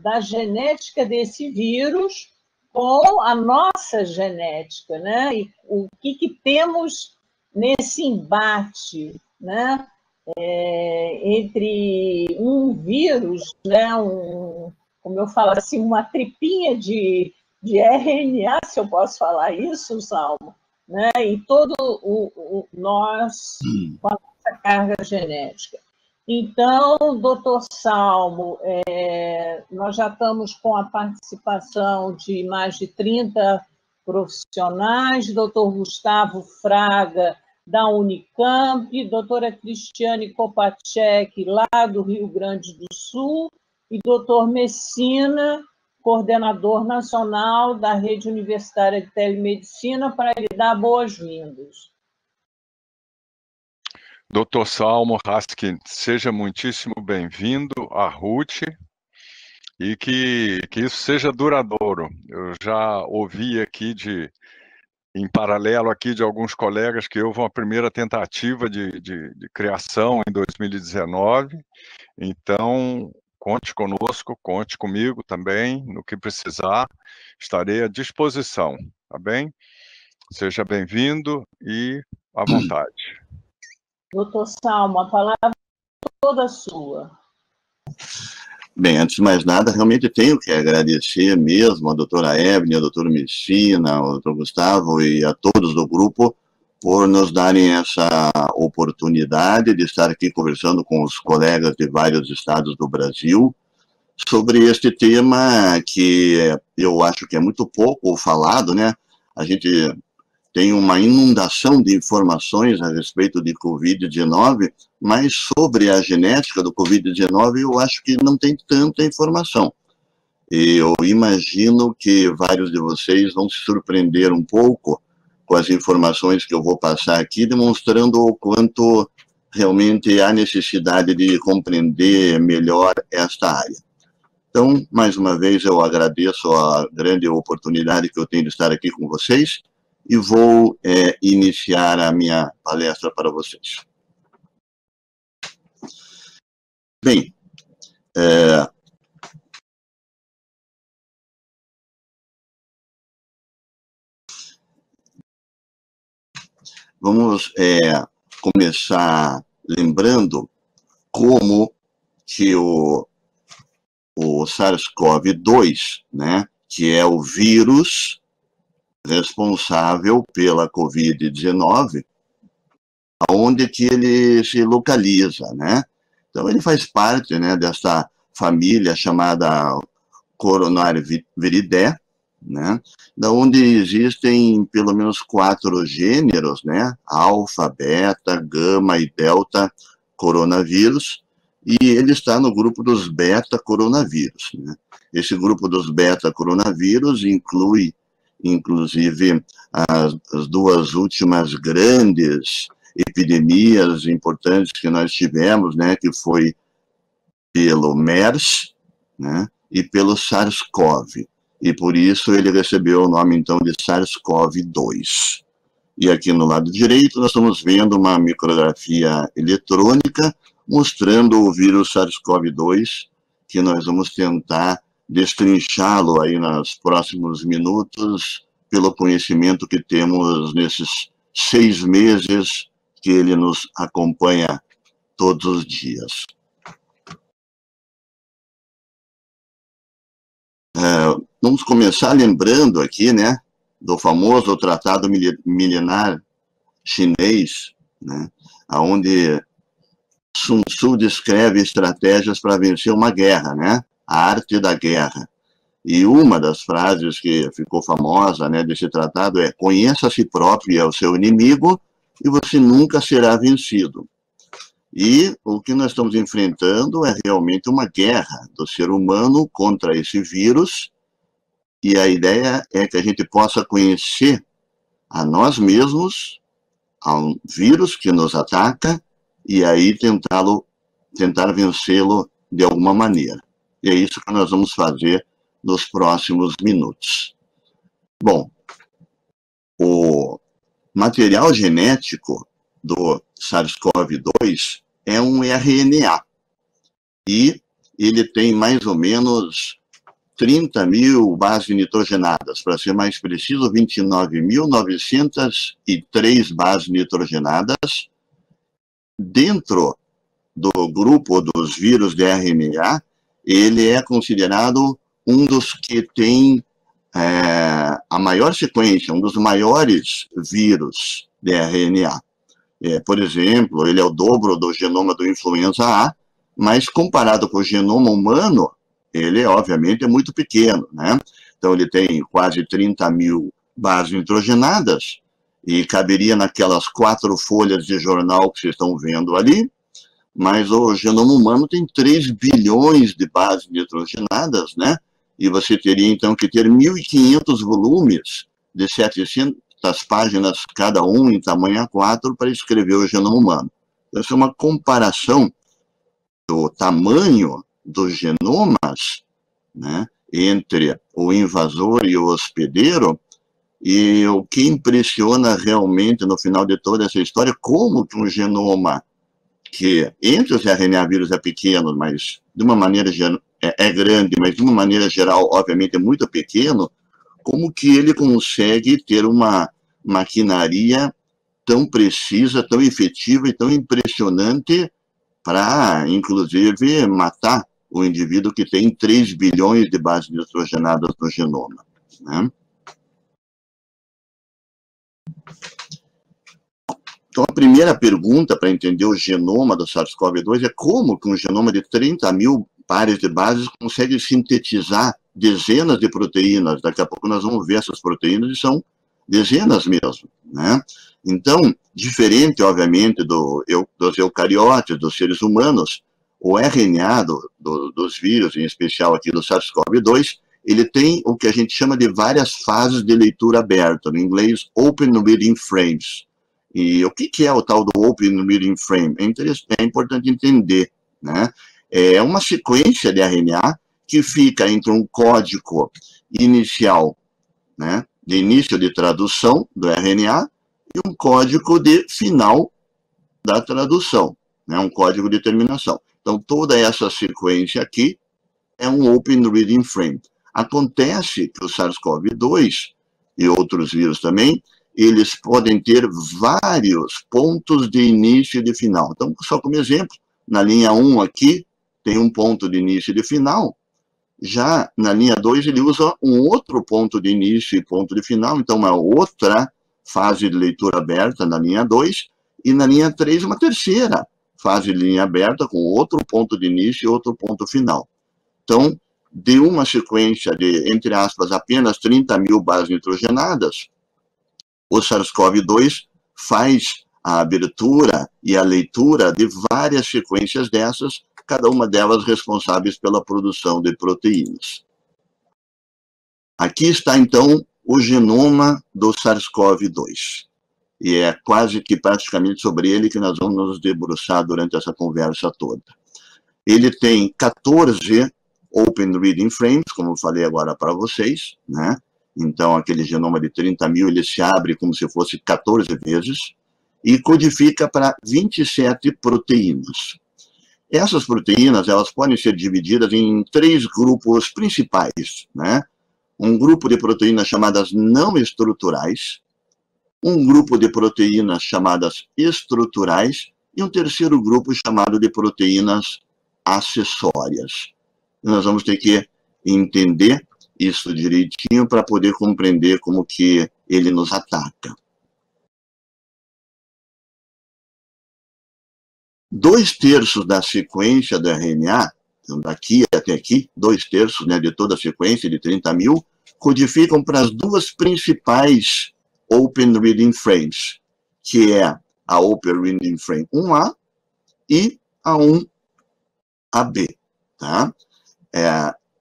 da genética desse vírus com a nossa genética, né? E o que temos nesse embate, né? Entre um vírus, né? Como eu falo assim, uma tripinha de RNA, se eu posso falar isso, Salmo, né? E todo nós com a nossa carga genética. Então, doutor Salmo, nós já estamos com a participação de mais de 30 profissionais, doutor Gustavo Fraga, da Unicamp, doutora Cristiane Kopacek, lá do Rio Grande do Sul, e doutor Messina, coordenador nacional da Rede Universitária de Telemedicina, para lhe dar boas-vindas. Doutor Salmo Raskin, seja muitíssimo bem-vindo à RUT e que isso seja duradouro. Eu já ouvi aqui em paralelo aqui de alguns colegas que houve uma primeira tentativa de criação em 2019, então conte conosco, conte comigo também, no que precisar, estarei à disposição, tá bem? Seja bem-vindo e à vontade. Doutor Salmo, a palavra é toda sua. Bem, antes de mais nada, realmente tenho que agradecer mesmo a doutora Evelyn, ao doutor Messina, ao doutor Gustavo e a todos do grupo por nos darem essa oportunidade de estar aqui conversando com os colegas de vários estados do Brasil sobre este tema que eu acho que é muito pouco falado, né? A gente tem uma inundação de informações a respeito de Covid-19, mas sobre a genética do Covid-19 eu acho que não tem tanta informação. E eu imagino que vários de vocês vão se surpreender um pouco com as informações que eu vou passar aqui, demonstrando o quanto realmente há necessidade de compreender melhor esta área. Então, mais uma vez, eu agradeço a grande oportunidade que eu tenho de estar aqui com vocês e vou iniciar a minha palestra para vocês. Bem, vamos começar lembrando como que o SARS-CoV-2, né, que é o vírus responsável pela Covid-19, onde que ele se localiza, né? Então, ele faz parte, né, dessa família chamada Coronaviridae, né, da onde existem pelo menos 4 gêneros, né, alfa, beta, gama e delta coronavírus, e ele está no grupo dos beta-coronavírus, né? Esse grupo dos beta-coronavírus inclui, inclusive, as 2 últimas grandes epidemias importantes que nós tivemos, né, que foi pelo MERS, né, e pelo SARS-CoV, e por isso ele recebeu o nome, então, de SARS-CoV-2. E aqui no lado direito nós estamos vendo uma micrografia eletrônica mostrando o vírus SARS-CoV-2, que nós vamos tentar destrinchá-lo aí nos próximos minutos, pelo conhecimento que temos nesses 6 meses que ele nos acompanha todos os dias. Vamos começar lembrando aqui, né, do famoso tratado milenar chinês, né, onde Sun Tzu descreve estratégias para vencer uma guerra, né, a arte da guerra. E uma das frases que ficou famosa, né, desse tratado é: conheça a si próprio e ao seu inimigo e você nunca será vencido. E o que nós estamos enfrentando é realmente uma guerra do ser humano contra esse vírus, e a ideia é que a gente possa conhecer a nós mesmos, ao vírus que nos ataca, e aí tentar vencê-lo de alguma maneira. E é isso que nós vamos fazer nos próximos minutos. Bom, o material genético do SARS-CoV-2 é um RNA, e ele tem mais ou menos 30 mil bases nitrogenadas, para ser mais preciso, 29.903 bases nitrogenadas. Dentro do grupo dos vírus de RNA, ele é considerado um dos que tem a maior sequência, um dos maiores vírus de RNA. Por exemplo, ele é o dobro do genoma do influenza A, mas comparado com o genoma humano, ele, obviamente, é muito pequeno, né? Então, ele tem quase 30 mil bases nitrogenadas, e caberia naquelas 4 folhas de jornal que vocês estão vendo ali, mas o genoma humano tem 3 bilhões de bases nitrogenadas, né? E você teria, então, que ter 1.500 volumes de 700 páginas cada um, em tamanho A4, para escrever o genoma humano. Então, essa é uma comparação do tamanho dos genomas, né, entre o invasor e o hospedeiro, e o que impressiona realmente no final de toda essa história, como que um genoma que entre os RNA vírus é pequeno, mas de uma maneira geral é grande, mas de uma maneira geral, obviamente, é muito pequeno, como que ele consegue ter uma maquinaria tão precisa, tão efetiva e tão impressionante para, inclusive, matar o indivíduo que tem 3 bilhões de bases nitrogenadas no genoma, né? Então, a primeira pergunta para entender o genoma do SARS-CoV-2 é como que um genoma de 30 mil pares de bases consegue sintetizar dezenas de proteínas. Daqui a pouco nós vamos ver essas proteínas, e são dezenas mesmo, né? Então, diferente, obviamente, dos eucariotes, dos seres humanos, o RNA dos vírus, em especial aqui do SARS-CoV-2, ele tem o que a gente chama de várias fases de leitura aberta, no inglês Open Reading Frames. E o que é o tal do Open Reading Frame? É importante entender, né? É uma sequência de RNA que fica entre um código inicial, né, de início de tradução do RNA, e um código de final da tradução, né, um código de terminação. Então, toda essa sequência aqui é um Open Reading Frame. Acontece que o SARS-CoV-2 e outros vírus também, eles podem ter vários pontos de início e de final. Então, só como exemplo, na linha 1 aqui, tem um ponto de início e de final. Já na linha 2, ele usa um outro ponto de início e ponto de final. Então, uma outra fase de leitura aberta na linha 2. E na linha 3, uma terceira fase de linha aberta com outro ponto de início e outro ponto final. Então, de uma sequência de, entre aspas, apenas 30 mil bases nitrogenadas, o SARS-CoV-2 faz a abertura e a leitura de várias sequências dessas, cada uma delas responsáveis pela produção de proteínas. Aqui está, então, o genoma do SARS-CoV-2. E é quase que praticamente sobre ele que nós vamos nos debruçar durante essa conversa toda. Ele tem 14 Open Reading Frames, como eu falei agora para vocês, né? Então, aquele genoma de 30 mil, ele se abre como se fosse 14 vezes, e codifica para 27 proteínas. Essas proteínas, elas podem ser divididas em 3 grupos principais, né? Um grupo de proteínas chamadas não estruturais, um grupo de proteínas chamadas estruturais, e um terceiro grupo chamado de proteínas acessórias. E nós vamos ter que entender isso direitinho para poder compreender como que ele nos ataca. 2/3 da sequência do RNA, então daqui até aqui, 2/3, né, de toda a sequência de 30 mil, codificam para as 2 principais Open Reading Frames, que é a Open Reading Frame 1A e a 1AB, tá?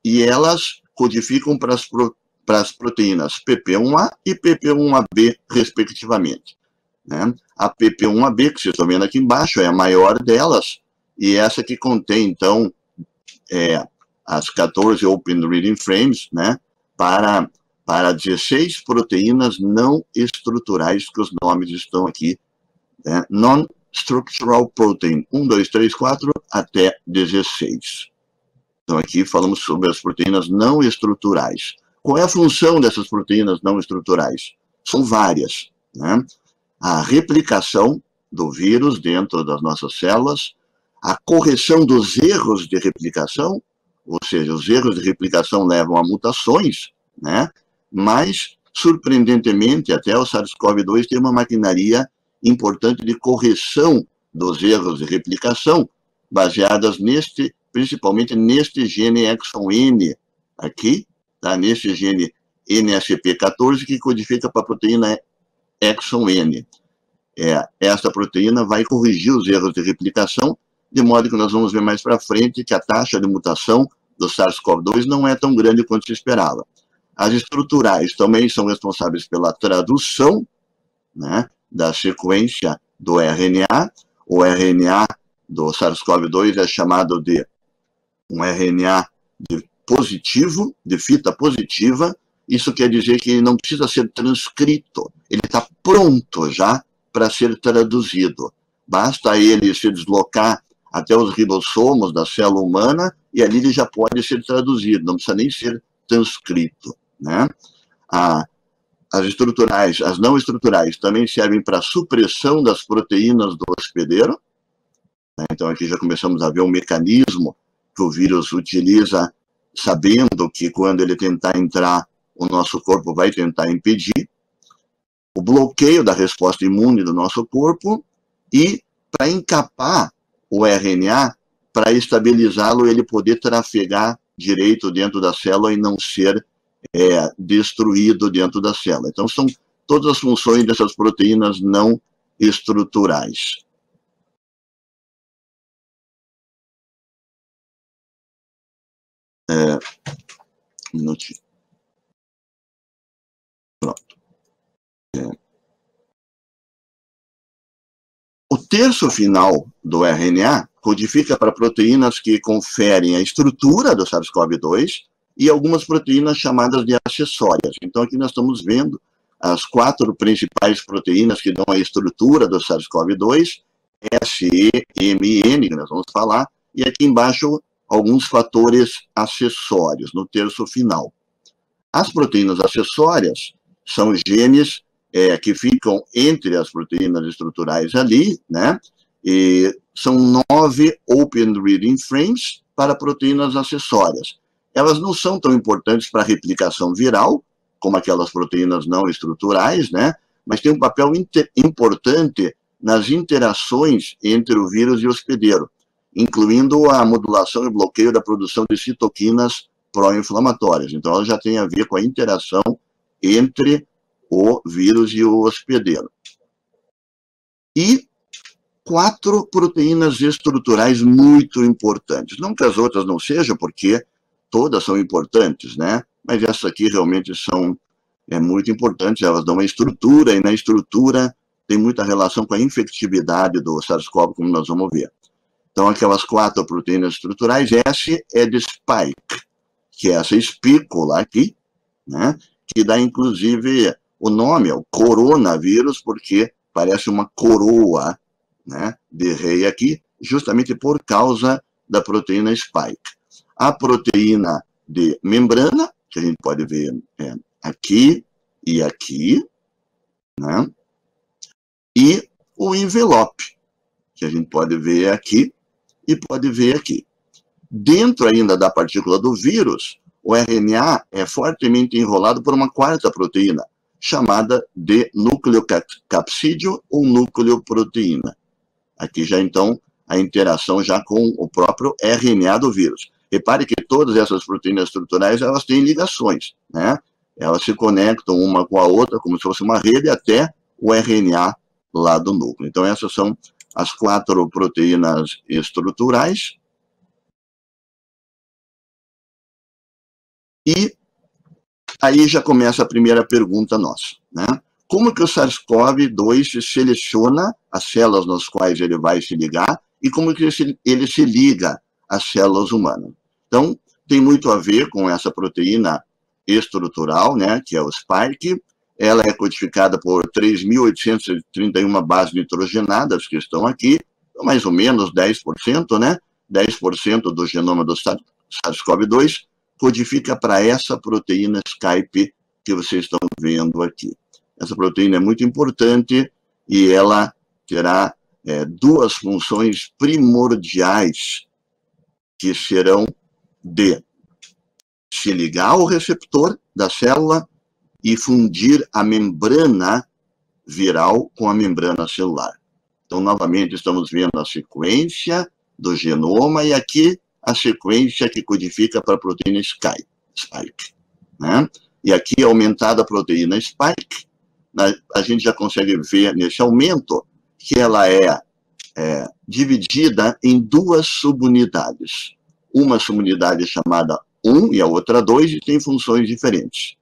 E elas codificam para as proteínas PP1A e PP1AB, respectivamente, né? A PP1AB, que vocês estão vendo aqui embaixo, é a maior delas, e essa que contém, então, as 14 Open Reading Frames, né, para 16 proteínas não estruturais, que os nomes estão aqui, né? Non-Structural Protein, 1, 2, 3, 4, até 16. Então, aqui falamos sobre as proteínas não estruturais. Qual é a função dessas proteínas não estruturais? São várias, né? A replicação do vírus dentro das nossas células, a correção dos erros de replicação, ou seja, os erros de replicação levam a mutações, né? Mas, surpreendentemente, até o SARS-CoV-2 tem uma maquinaria importante de correção dos erros de replicação, baseadas principalmente neste gene exon N, aqui, tá? Neste gene NSP14, que codifica para a proteína exon N. Esta proteína vai corrigir os erros de replicação, de modo que nós vamos ver mais para frente que a taxa de mutação do SARS-CoV-2 não é tão grande quanto se esperava. As estruturais também são responsáveis pela tradução, né, da sequência do RNA. O RNA do SARS-CoV-2 é chamado de um RNA positivo, de fita positiva. Isso quer dizer que ele não precisa ser transcrito, ele está pronto já para ser traduzido. Basta ele se deslocar até os ribossomos da célula humana e ali ele já pode ser traduzido, não precisa nem ser transcrito, né? As estruturais, as não estruturais, também servem para a supressão das proteínas do hospedeiro, né? Então aqui já começamos a ver um mecanismo que o vírus utiliza, sabendo que quando ele tentar entrar, o nosso corpo vai tentar impedir. O bloqueio da resposta imune do nosso corpo e para encapar o RNA, para estabilizá-lo, ele poder trafegar direito dentro da célula e não ser destruído dentro da célula. Então, são todas as funções dessas proteínas não estruturais. Um minutinho. Pronto. O terço final do RNA codifica para proteínas que conferem a estrutura do SARS-CoV-2 e algumas proteínas chamadas de acessórias. Então, aqui nós estamos vendo as 4 principais proteínas que dão a estrutura do SARS-CoV-2, S, E, M e N, que nós vamos falar, e aqui embaixo alguns fatores acessórios, no terço final. As proteínas acessórias são genes que ficam entre as proteínas estruturais ali, né? E são 9 Open Reading Frames para proteínas acessórias. Elas não são tão importantes para a replicação viral, como aquelas proteínas não estruturais, né? Mas tem um papel importante nas interações entre o vírus e o hospedeiro, incluindo a modulação e bloqueio da produção de citoquinas pró-inflamatórias. Então, ela já tem a ver com a interação entre o vírus e o hospedeiro. E 4 proteínas estruturais muito importantes. Não que as outras não sejam, porque todas são importantes, né? Mas essas aqui realmente são muito importantes, elas dão uma estrutura, e na estrutura tem muita relação com a infectividade do SARS-CoV, como nós vamos ver. Então, aquelas 4 proteínas estruturais, S é de spike, que é essa espícula aqui, né? Que dá, inclusive, o nome ao coronavírus, porque parece uma coroa, né, de rei aqui, justamente por causa da proteína spike. A proteína de membrana, que a gente pode ver aqui e aqui, né, e o envelope, que a gente pode ver aqui e pode ver aqui. Dentro ainda da partícula do vírus, o RNA é fortemente enrolado por uma 4ª proteína, chamada de nucleocapsídeo ou nucleoproteína. Aqui já, então, a interação já com o próprio RNA do vírus. Repare que todas essas proteínas estruturais, elas têm ligações, né? Elas se conectam uma com a outra, como se fosse uma rede, até o RNA lá do núcleo. Então, essas são as 4 proteínas estruturais. E aí já começa a primeira pergunta nossa, né? Como que o SARS-CoV-2 seleciona as células nas quais ele vai se ligar e como que ele se liga às células humanas? Então, tem muito a ver com essa proteína estrutural, né, que é o spike. Ela é codificada por 3.831 bases nitrogenadas que estão aqui, mais ou menos 10%, né? 10% do genoma do SARS-CoV-2 codifica para essa proteína Skype que vocês estão vendo aqui. Essa proteína é muito importante e ela terá duas funções primordiais que serão de se ligar ao receptor da célula e fundir a membrana viral com a membrana celular. Então, novamente, estamos vendo a sequência do genoma e aqui a sequência que codifica para a proteína Spike. Né? E aqui, aumentada a proteína Spike, a gente já consegue ver nesse aumento que ela é dividida em duas subunidades. Uma subunidade chamada 1 e a outra 2, e tem funções diferentes.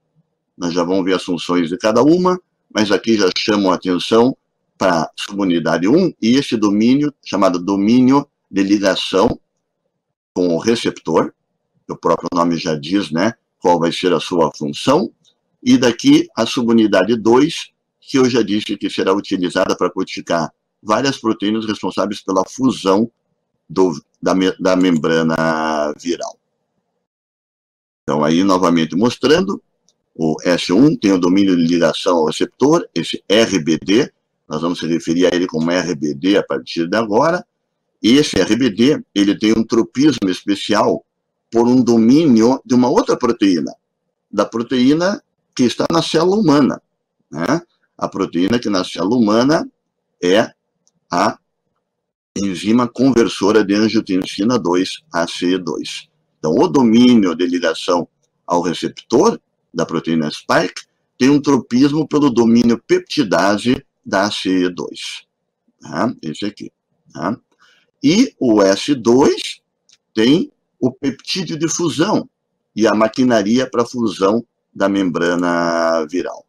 Nós já vamos ver as funções de cada uma, mas aqui já chamam a atenção para a subunidade 1 e esse domínio, chamado domínio de ligação com o receptor, que o próprio nome já diz, né, qual vai ser a sua função, e daqui a subunidade 2, que eu já disse que será utilizada para codificar várias proteínas responsáveis pela fusão da membrana viral. Então, aí, novamente mostrando, o S1 tem o domínio de ligação ao receptor, esse RBD, nós vamos se referir a ele como RBD a partir de agora, e esse RBD, ele tem um tropismo especial por um domínio de uma outra proteína, da proteína que está na célula humana, né? A proteína que na célula humana é a enzima conversora de angiotensina 2, ACE2. Então, o domínio de ligação ao receptor da proteína Spike tem um tropismo pelo domínio peptidase da ACE2. Tá? Esse aqui. Tá? E o S2 tem o peptídeo de fusão e a maquinaria para fusão da membrana viral.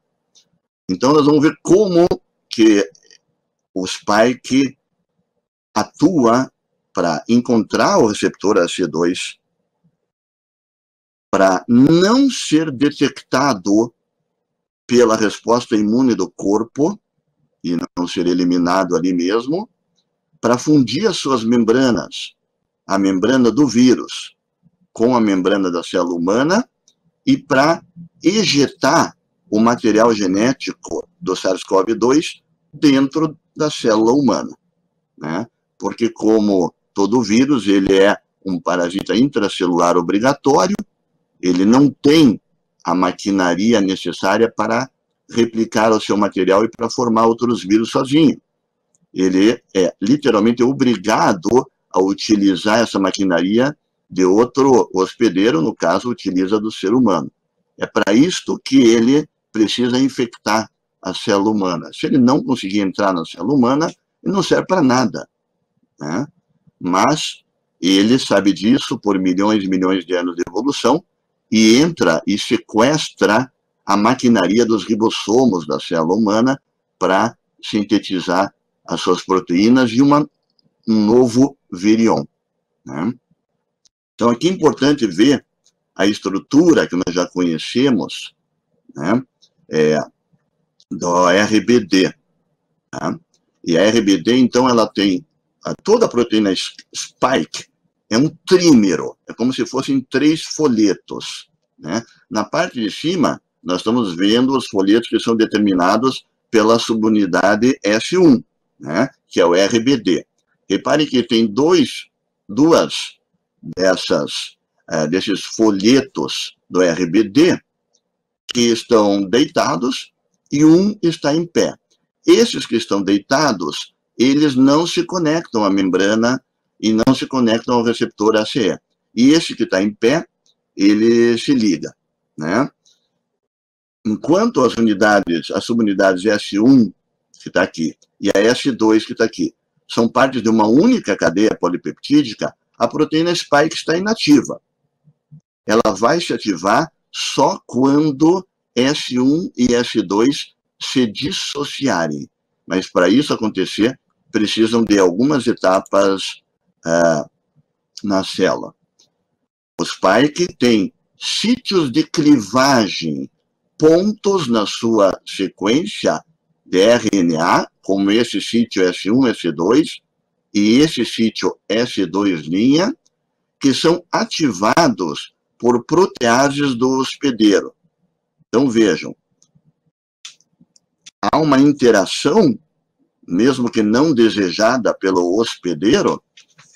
Então, nós vamos ver como que o Spike atua para encontrar o receptor ACE2 para não ser detectado pela resposta imune do corpo e não ser eliminado ali mesmo, para fundir as suas membranas, a membrana do vírus com a membrana da célula humana e para ejetar o material genético do SARS-CoV-2 dentro da célula humana, né? Porque como todo vírus, ele é um parasita intracelular obrigatório, ele não tem a maquinaria necessária para replicar o seu material e para formar outros vírus sozinho. Ele é literalmente obrigado a utilizar essa maquinaria de outro hospedeiro, no caso, utiliza do ser humano. É para isto que ele precisa infectar a célula humana. Se ele não conseguir entrar na célula humana, ele não serve para nada, né? Mas ele sabe disso por milhões e milhões de anos de evolução e entra e sequestra a maquinaria dos ribossomos da célula humana para sintetizar as suas proteínas e um novo virion, né? Então, aqui é importante ver a estrutura que nós já conhecemos, né, do RBD. Tá? E a RBD, então, ela tem toda a proteína Spike, é um trímero, é como se fossem 3 folhetos, né? Na parte de cima, nós estamos vendo os folhetos que são determinados pela subunidade S1, né, que é o RBD. Repare que tem duas desses folhetos do RBD que estão deitados e um está em pé. Esses que estão deitados, eles não se conectam à membrana e não se conectam ao receptor ACE. E esse que está em pé, ele se liga, né? Enquanto as subunidades S1, que está aqui, e a S2, que está aqui, são partes de uma única cadeia polipeptídica, a proteína Spike está inativa. Ela vai se ativar só quando S1 e S2 se dissociarem. Mas para isso acontecer, precisam de algumas etapas na célula. O Spike tem sítios de clivagem, pontos na sua sequência de RNA, como esse sítio S1, S2, e esse sítio S2', que são ativados por proteases do hospedeiro. Então, vejam, há uma interação, mesmo que não desejada pelo hospedeiro,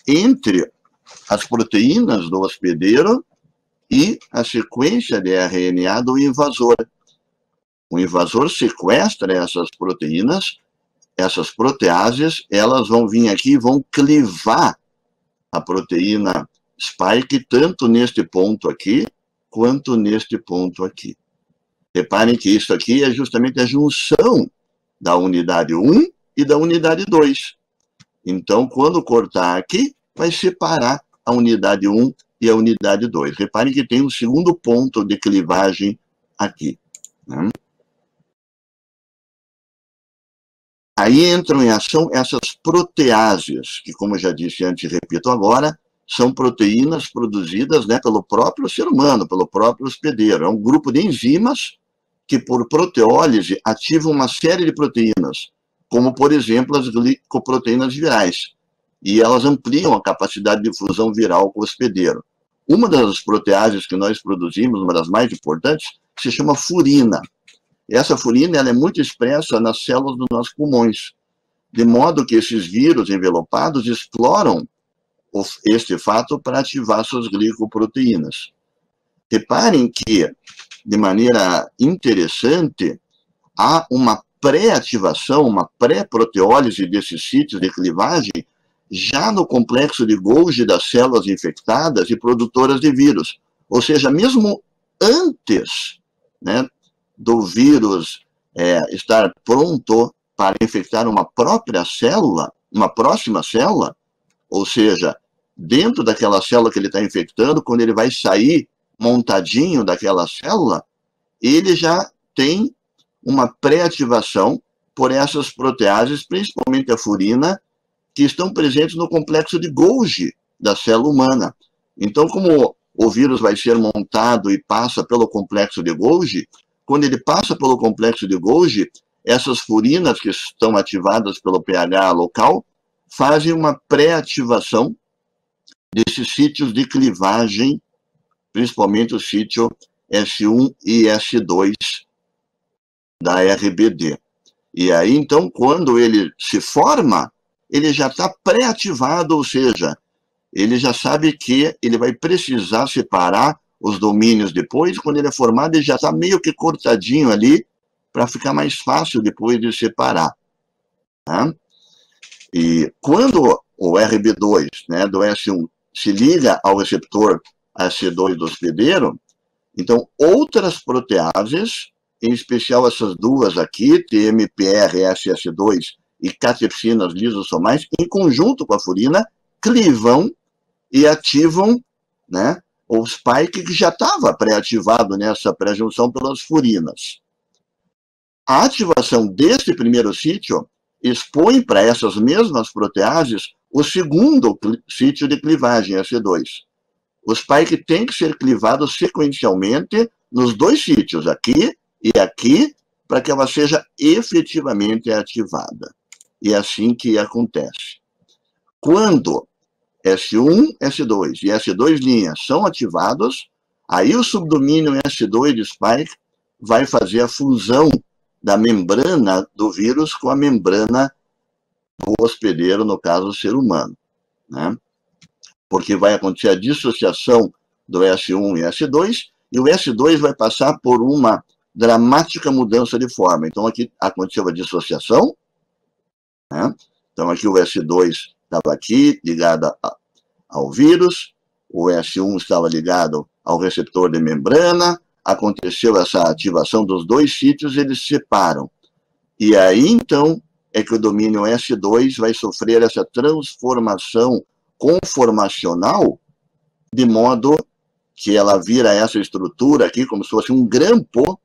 entre as proteínas do hospedeiro e a sequência de RNA do invasor. O invasor sequestra essas proteínas, essas proteases, elas vão vir aqui e vão clivar a proteína spike, tanto neste ponto aqui, quanto neste ponto aqui. Reparem que isso aqui é justamente a junção da unidade 1 e da unidade 2. Então, quando cortar aqui, vai separar a unidade 1 e a unidade 2. Reparem que tem um segundo ponto de clivagem aqui, né? Aí entram em ação essas proteases, que, como eu já disse antes e repito agora, são proteínas produzidas, né, pelo próprio ser humano, pelo próprio hospedeiro. É um grupo de enzimas que, por proteólise, ativam uma série de proteínas, como, por exemplo, as glicoproteínas virais. E elas ampliam a capacidade de fusão viral com o hospedeiro. Uma das proteases que nós produzimos, uma das mais importantes, se chama furina. Essa furina ela é muito expressa nas células dos nossos pulmões, de modo que esses vírus envelopados exploram este fato para ativar suas glicoproteínas. Reparem que, de maneira interessante, há uma pré-ativação, uma pré-proteólise desses sítios de clivagem já no complexo de Golgi das células infectadas e produtoras de vírus. Ou seja, mesmo antes, né, do vírus estar pronto para infectar uma própria célula, uma próxima célula, ou seja, dentro daquela célula que ele está infectando, quando ele vai sair montadinho daquela célula, ele já tem uma pré-ativação por essas proteases, principalmente a furina, que estão presentes no complexo de Golgi da célula humana. Então, como o vírus vai ser montado e passa pelo complexo de Golgi, quando ele passa pelo complexo de Golgi, essas furinas que estão ativadas pelo pH local fazem uma pré-ativação desses sítios de clivagem, principalmente o sítio S1 e S2 da RBD. E aí, então, quando ele se forma, ele já está pré-ativado, ou seja, ele já sabe que ele vai precisar separar os domínios depois. Quando ele é formado, ele já está meio que cortadinho ali, para ficar mais fácil depois de separar. Tá? E quando o RB2, né, do S1 se liga ao receptor AC2 do hospedeiro, então outras proteases, em especial essas duas aqui, TMPRSS2 e catepsinas lisosomais, em conjunto com a furina, clivam e ativam, né, o spike que já estava pré-ativado nessa pré-junção pelas furinas. A ativação deste primeiro sítio expõe para essas mesmas proteases o segundo sítio de clivagem, S2. O spike tem que ser clivado sequencialmente nos dois sítios, aqui e aqui, para que ela seja efetivamente ativada. E é assim que acontece. Quando S1, S2 e S2' são ativados, aí o subdomínio S2 de spike vai fazer a fusão da membrana do vírus com a membrana do hospedeiro, no caso, o ser humano, né? Porque vai acontecer a dissociação do S1 e S2, e o S2 vai passar por uma dramática mudança de forma. Então, aqui aconteceu a dissociação, né? Então, aqui o S2 estava aqui, ligado ao vírus, o S1 estava ligado ao receptor de membrana, aconteceu essa ativação dos dois sítios, eles se separam. E aí, então, é que o domínio S2 vai sofrer essa transformação conformacional, de modo que ela vira essa estrutura aqui, como se fosse um grampo,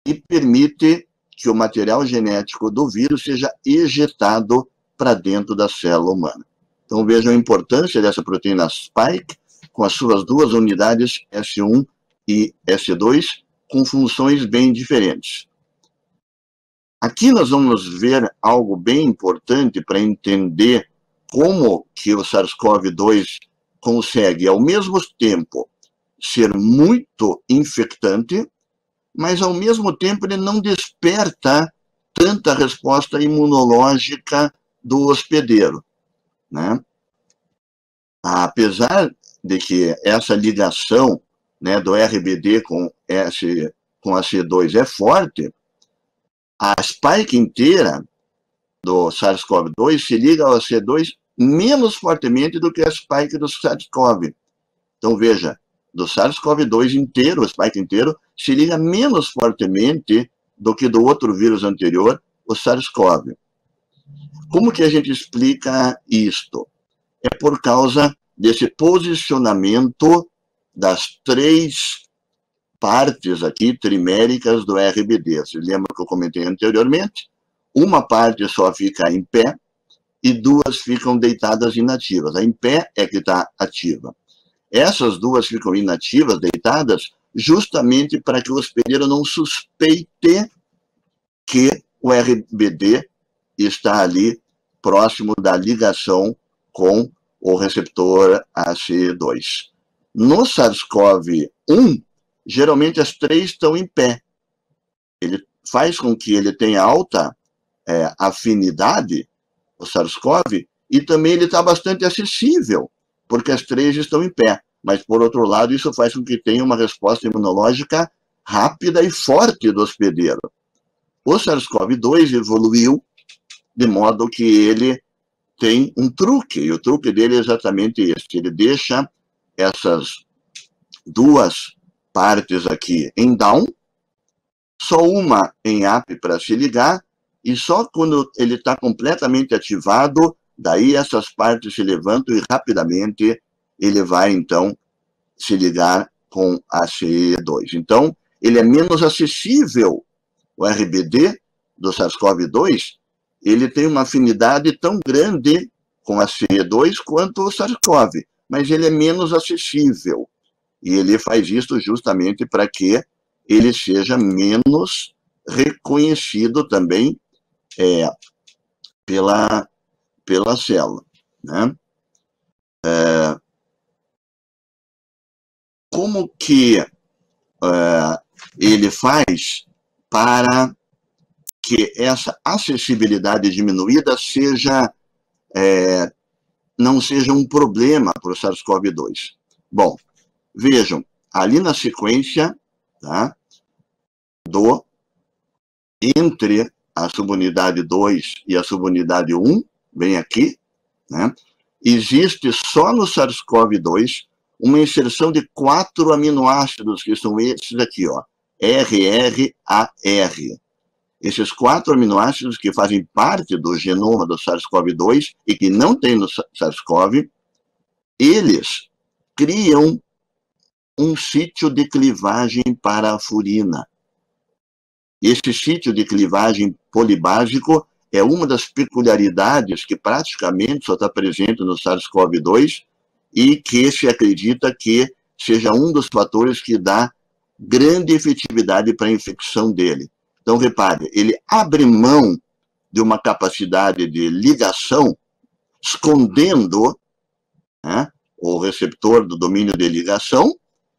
e permite que o material genético do vírus seja ejetado para dentro da célula humana. Então, vejam a importância dessa proteína spike, com as suas duas unidades S1 e S2, com funções bem diferentes. Aqui nós vamos ver algo bem importante para entender como que o SARS-CoV-2 consegue, ao mesmo tempo, ser muito infectante, mas, ao mesmo tempo, ele não desperta tanta resposta imunológica do hospedeiro, né? Apesar de que essa ligação, né, do RBD com a C2 é forte, a spike inteira do SARS-CoV-2 se liga ao C2 menos fortemente do que a spike do SARS-CoV. Então, veja, do SARS-CoV-2 inteiro, o spike inteiro, se liga menos fortemente do que do outro vírus anterior, o SARS-CoV. Como que a gente explica isto? É por causa desse posicionamento das 3 partes aqui triméricas do RBD. Vocês lembram que eu comentei anteriormente? Uma parte só fica em pé e 2 ficam deitadas inativas. A em pé é que está ativa. Essas 2 ficam inativas, deitadas, justamente para que o hospedeiro não suspeite que o RBD está ali próximo da ligação com o receptor AC2. No SARS-CoV-1, geralmente as 3 estão em pé. Ele faz com que ele tenha alta afinidade, o SARS-CoV, e também ele está bastante acessível, porque as 3 estão em pé. Mas, por outro lado, isso faz com que tenha uma resposta imunológica rápida e forte do hospedeiro. O SARS-CoV-2 evoluiu de modo que ele tem um truque, e o truque dele é exatamente esse. Ele deixa essas 2 partes aqui em down, só uma em up para se ligar, e só quando ele está completamente ativado, daí essas partes se levantam e rapidamente ele vai, então, se ligar com a CE2. Então, ele é menos acessível. O RBD do SARS-CoV-2, ele tem uma afinidade tão grande com a CE2 quanto o SARS-CoV, mas ele é menos acessível. E ele faz isso justamente para que ele seja menos reconhecido também pela célula, né? Como que ele faz para que essa acessibilidade diminuída não seja um problema para o SARS-CoV-2? Bom, vejam, ali na sequência, tá, entre a subunidade 2 e a subunidade 1, bem aqui, né, existe só no SARS-CoV-2 uma inserção de 4 aminoácidos, que são esses aqui, ó, RRAR. Esses 4 aminoácidos que fazem parte do genoma do SARS-CoV-2 e que não tem no SARS-CoV, eles criam um sítio de clivagem para a furina. Esse sítio de clivagem polibásico é uma das peculiaridades que praticamente só está presente no SARS-CoV-2 e que se acredita que seja um dos fatores que dá grande efetividade para a infecção dele. Então, repare, ele abre mão de uma capacidade de ligação, escondendo, né, o receptor do domínio de ligação,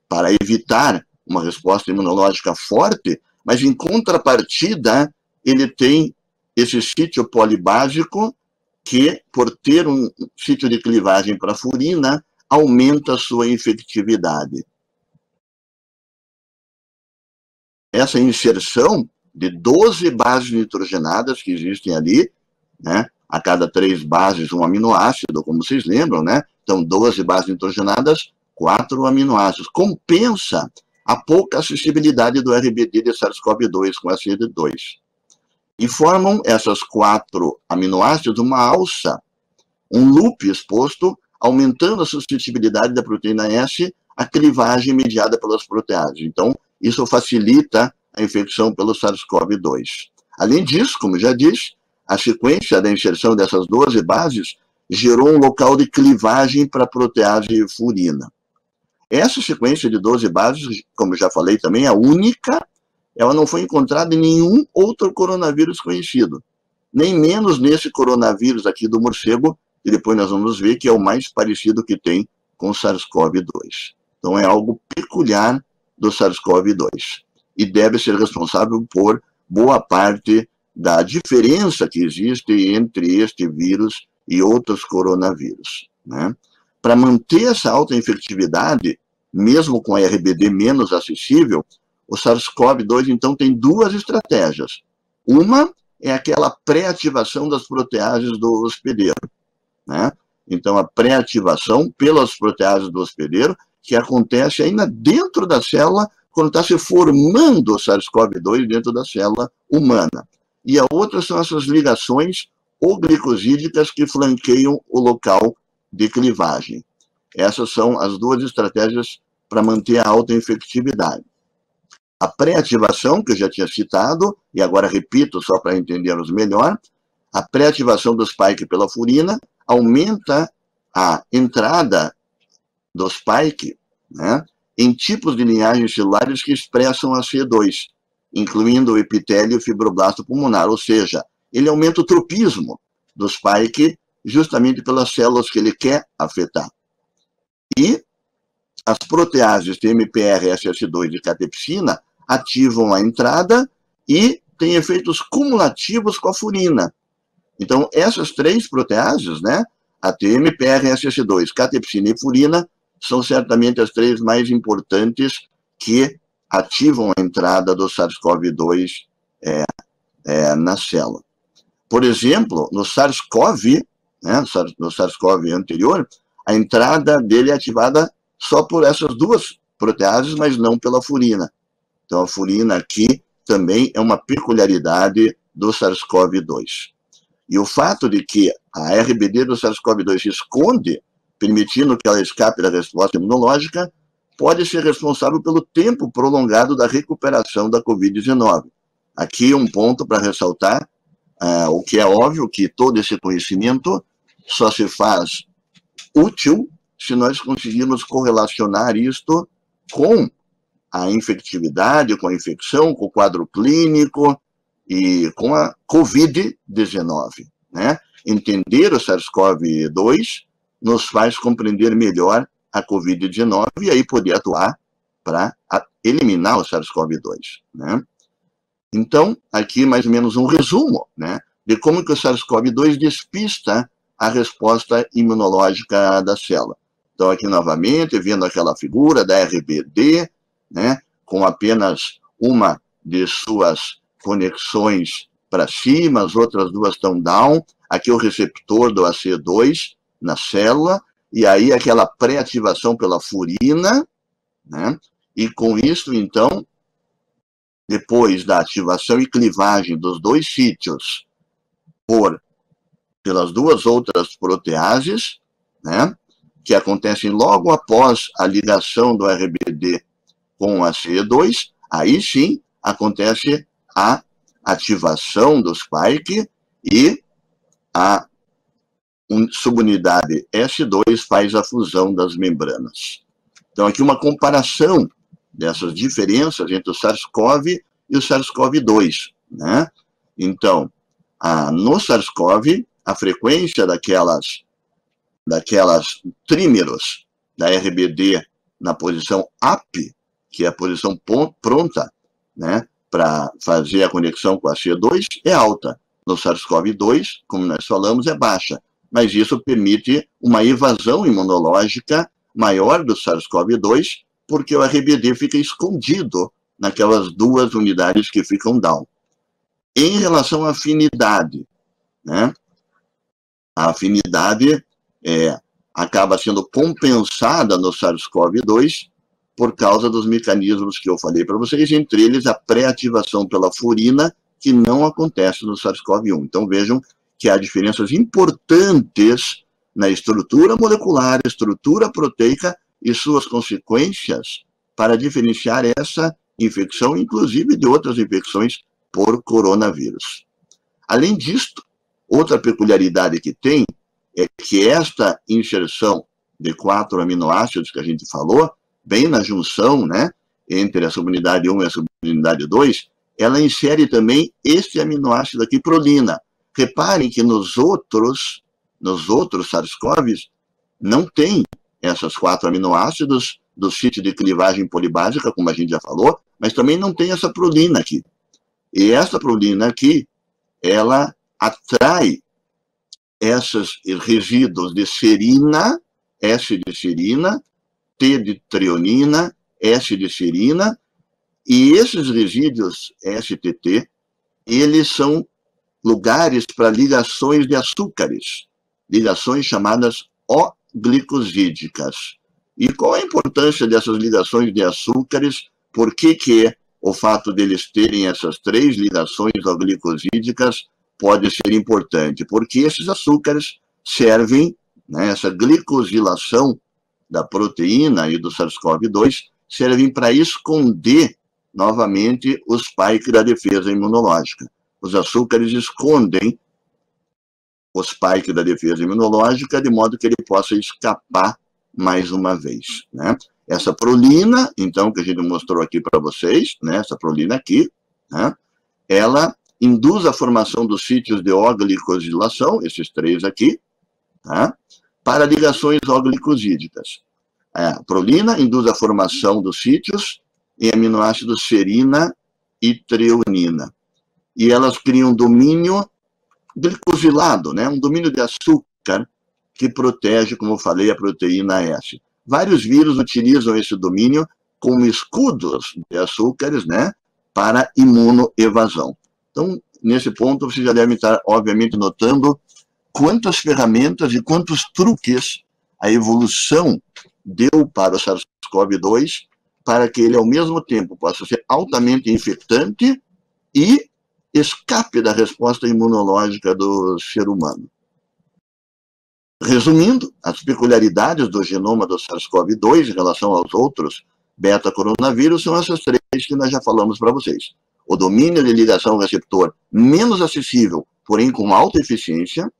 para evitar uma resposta imunológica forte, mas, em contrapartida, ele tem esse sítio polibásico que, por ter um sítio de clivagem para a furina, aumenta a sua infectividade. Essa inserção de 12 bases nitrogenadas que existem ali, né, a cada 3 bases um aminoácido, como vocês lembram, né? Então, 12 bases nitrogenadas, 4 aminoácidos. Compensa a pouca acessibilidade do RBD de SARS-CoV-2 com a CD2. E formam essas 4 aminoácidos uma alça, um loop exposto, aumentando a suscetibilidade da proteína S à clivagem mediada pelas proteases. Então, isso facilita a infecção pelo SARS-CoV-2. Além disso, como já disse, a sequência da inserção dessas 12 bases gerou um local de clivagem para a protease furina. Essa sequência de 12 bases, como já falei também, é única, ela não foi encontrada em nenhum outro coronavírus conhecido, nem menos nesse coronavírus aqui do morcego, que depois nós vamos ver que é o mais parecido que tem com SARS-CoV-2. Então, é algo peculiar do SARS-CoV-2 e deve ser responsável por boa parte da diferença que existe entre este vírus e outros coronavírus, né? Para manter essa alta infectividade, mesmo com a RBD menos acessível, o SARS-CoV-2, então, tem duas estratégias. Uma é aquela pré-ativação das proteases do hospedeiro, né? Então, a pré-ativação pelas proteases do hospedeiro, que acontece ainda dentro da célula, quando está se formando o SARS-CoV-2 dentro da célula humana. E a outra são essas ligações oglicosídicas que flanqueiam o local de clivagem. Essas são as duas estratégias para manter a alta infectividade. A pré-ativação, que eu já tinha citado, e agora repito só para entendermos melhor, a pré-ativação do spike pela furina aumenta a entrada do spike, né, em tipos de linhagens celulares que expressam a C2, incluindo o epitélio e o fibroblasto pulmonar, ou seja, ele aumenta o tropismo do spike justamente pelas células que ele quer afetar. E as proteases TMPR, SS2 e catepsina ativam a entrada e têm efeitos cumulativos com a furina. Então, essas três proteases, né, a TMPR, SS2, catepsina e furina, são certamente as três mais importantes que ativam a entrada do SARS-CoV-2 na célula. Por exemplo, no SARS-CoV, né, no SARS-CoV anterior, a entrada dele é ativada só por essas duas proteases, mas não pela furina. Então, a furina aqui também é uma peculiaridade do SARS-CoV-2. E o fato de que a RBD do SARS-CoV-2 se esconde, permitindo que ela escape da resposta imunológica, pode ser responsável pelo tempo prolongado da recuperação da Covid-19. Aqui um ponto para ressaltar, o que é óbvio, que todo esse conhecimento só se faz útil se nós conseguirmos correlacionar isto com a infectividade, com a infecção, com o quadro clínico e com a Covid-19, né? Entender o SARS-CoV-2 nos faz compreender melhor a Covid-19 e aí poder atuar para eliminar o SARS-CoV-2, né? Então, aqui mais ou menos um resumo, né, de como que o SARS-CoV-2 despista a resposta imunológica da célula. Então, aqui novamente, vendo aquela figura da RBD, né, com apenas uma de suas conexões para cima, as outras duas estão down, aqui o receptor do AC2 na célula, e aí aquela pré-ativação pela furina, né, e com isso, então, depois da ativação e clivagem dos dois sítios pelas duas outras proteases, né, que acontecem logo após a ligação do RBD com a CE2, aí sim acontece a ativação do spike e a subunidade S2 faz a fusão das membranas. Então, aqui uma comparação dessas diferenças entre o SARS-CoV e o SARS-CoV-2, né? Então, no SARS-CoV, a frequência daquelas trímeros da RBD na posição AP, que é a posição pronta, né, para fazer a conexão com a C2, é alta. No SARS-CoV-2, como nós falamos, é baixa. Mas isso permite uma evasão imunológica maior do SARS-CoV-2, porque o RBD fica escondido naquelas duas unidades que ficam down. Em relação à afinidade, né, a afinidade acaba sendo compensada no SARS-CoV-2 por causa dos mecanismos que eu falei para vocês, entre eles a pré-ativação pela furina, que não acontece no SARS-CoV-1. Então vejam que há diferenças importantes na estrutura molecular, estrutura proteica e suas consequências para diferenciar essa infecção, inclusive de outras infecções por coronavírus. Além disto, outra peculiaridade que tem é que esta inserção de 4 aminoácidos que a gente falou, bem na junção, né, entre a subunidade 1 e a subunidade 2, ela insere também este aminoácido aqui, prolina. Reparem que nos outros SARS-CoVs não tem essas 4 aminoácidos do sítio de clivagem polibásica, como a gente já falou, mas também não tem essa prolina aqui. E essa prolina aqui, ela atrai esses resíduos de serina, S de serina, T de treonina, S de serina, e esses resíduos STT, eles são lugares para ligações de açúcares, ligações chamadas O-glicosídicas. E qual a importância dessas ligações de açúcares? Por que o fato deles terem essas 3 ligações O-glicosídicas pode ser importante? Porque esses açúcares servem, né, essa glicosilação da proteína e do SARS-CoV-2 servem para esconder novamente o spike da defesa imunológica. Os açúcares escondem o spike da defesa imunológica de modo que ele possa escapar mais uma vez, né? Essa prolina, então, que a gente mostrou aqui para vocês, né, essa prolina aqui, né, ela induz a formação dos sítios de O-glicosilação, esses 3 aqui, tá, para ligações O-glicosídicas. A prolina induz a formação dos sítios em aminoácidos serina e treonina. E elas criam um domínio glicosilado, né, um domínio de açúcar que protege, como eu falei, a proteína S. Vários vírus utilizam esse domínio como escudos de açúcares, né, para imunoevasão. Então, nesse ponto, vocês já devem estar, obviamente, notando quantas ferramentas e quantos truques a evolução deu para o SARS-CoV-2 para que ele, ao mesmo tempo, possa ser altamente infectante e escape da resposta imunológica do ser humano. Resumindo, as peculiaridades do genoma do SARS-CoV-2 em relação aos outros beta-coronavírus são essas 3 que nós já falamos para vocês. O domínio de ligação receptor menos acessível, porém com alta eficiência,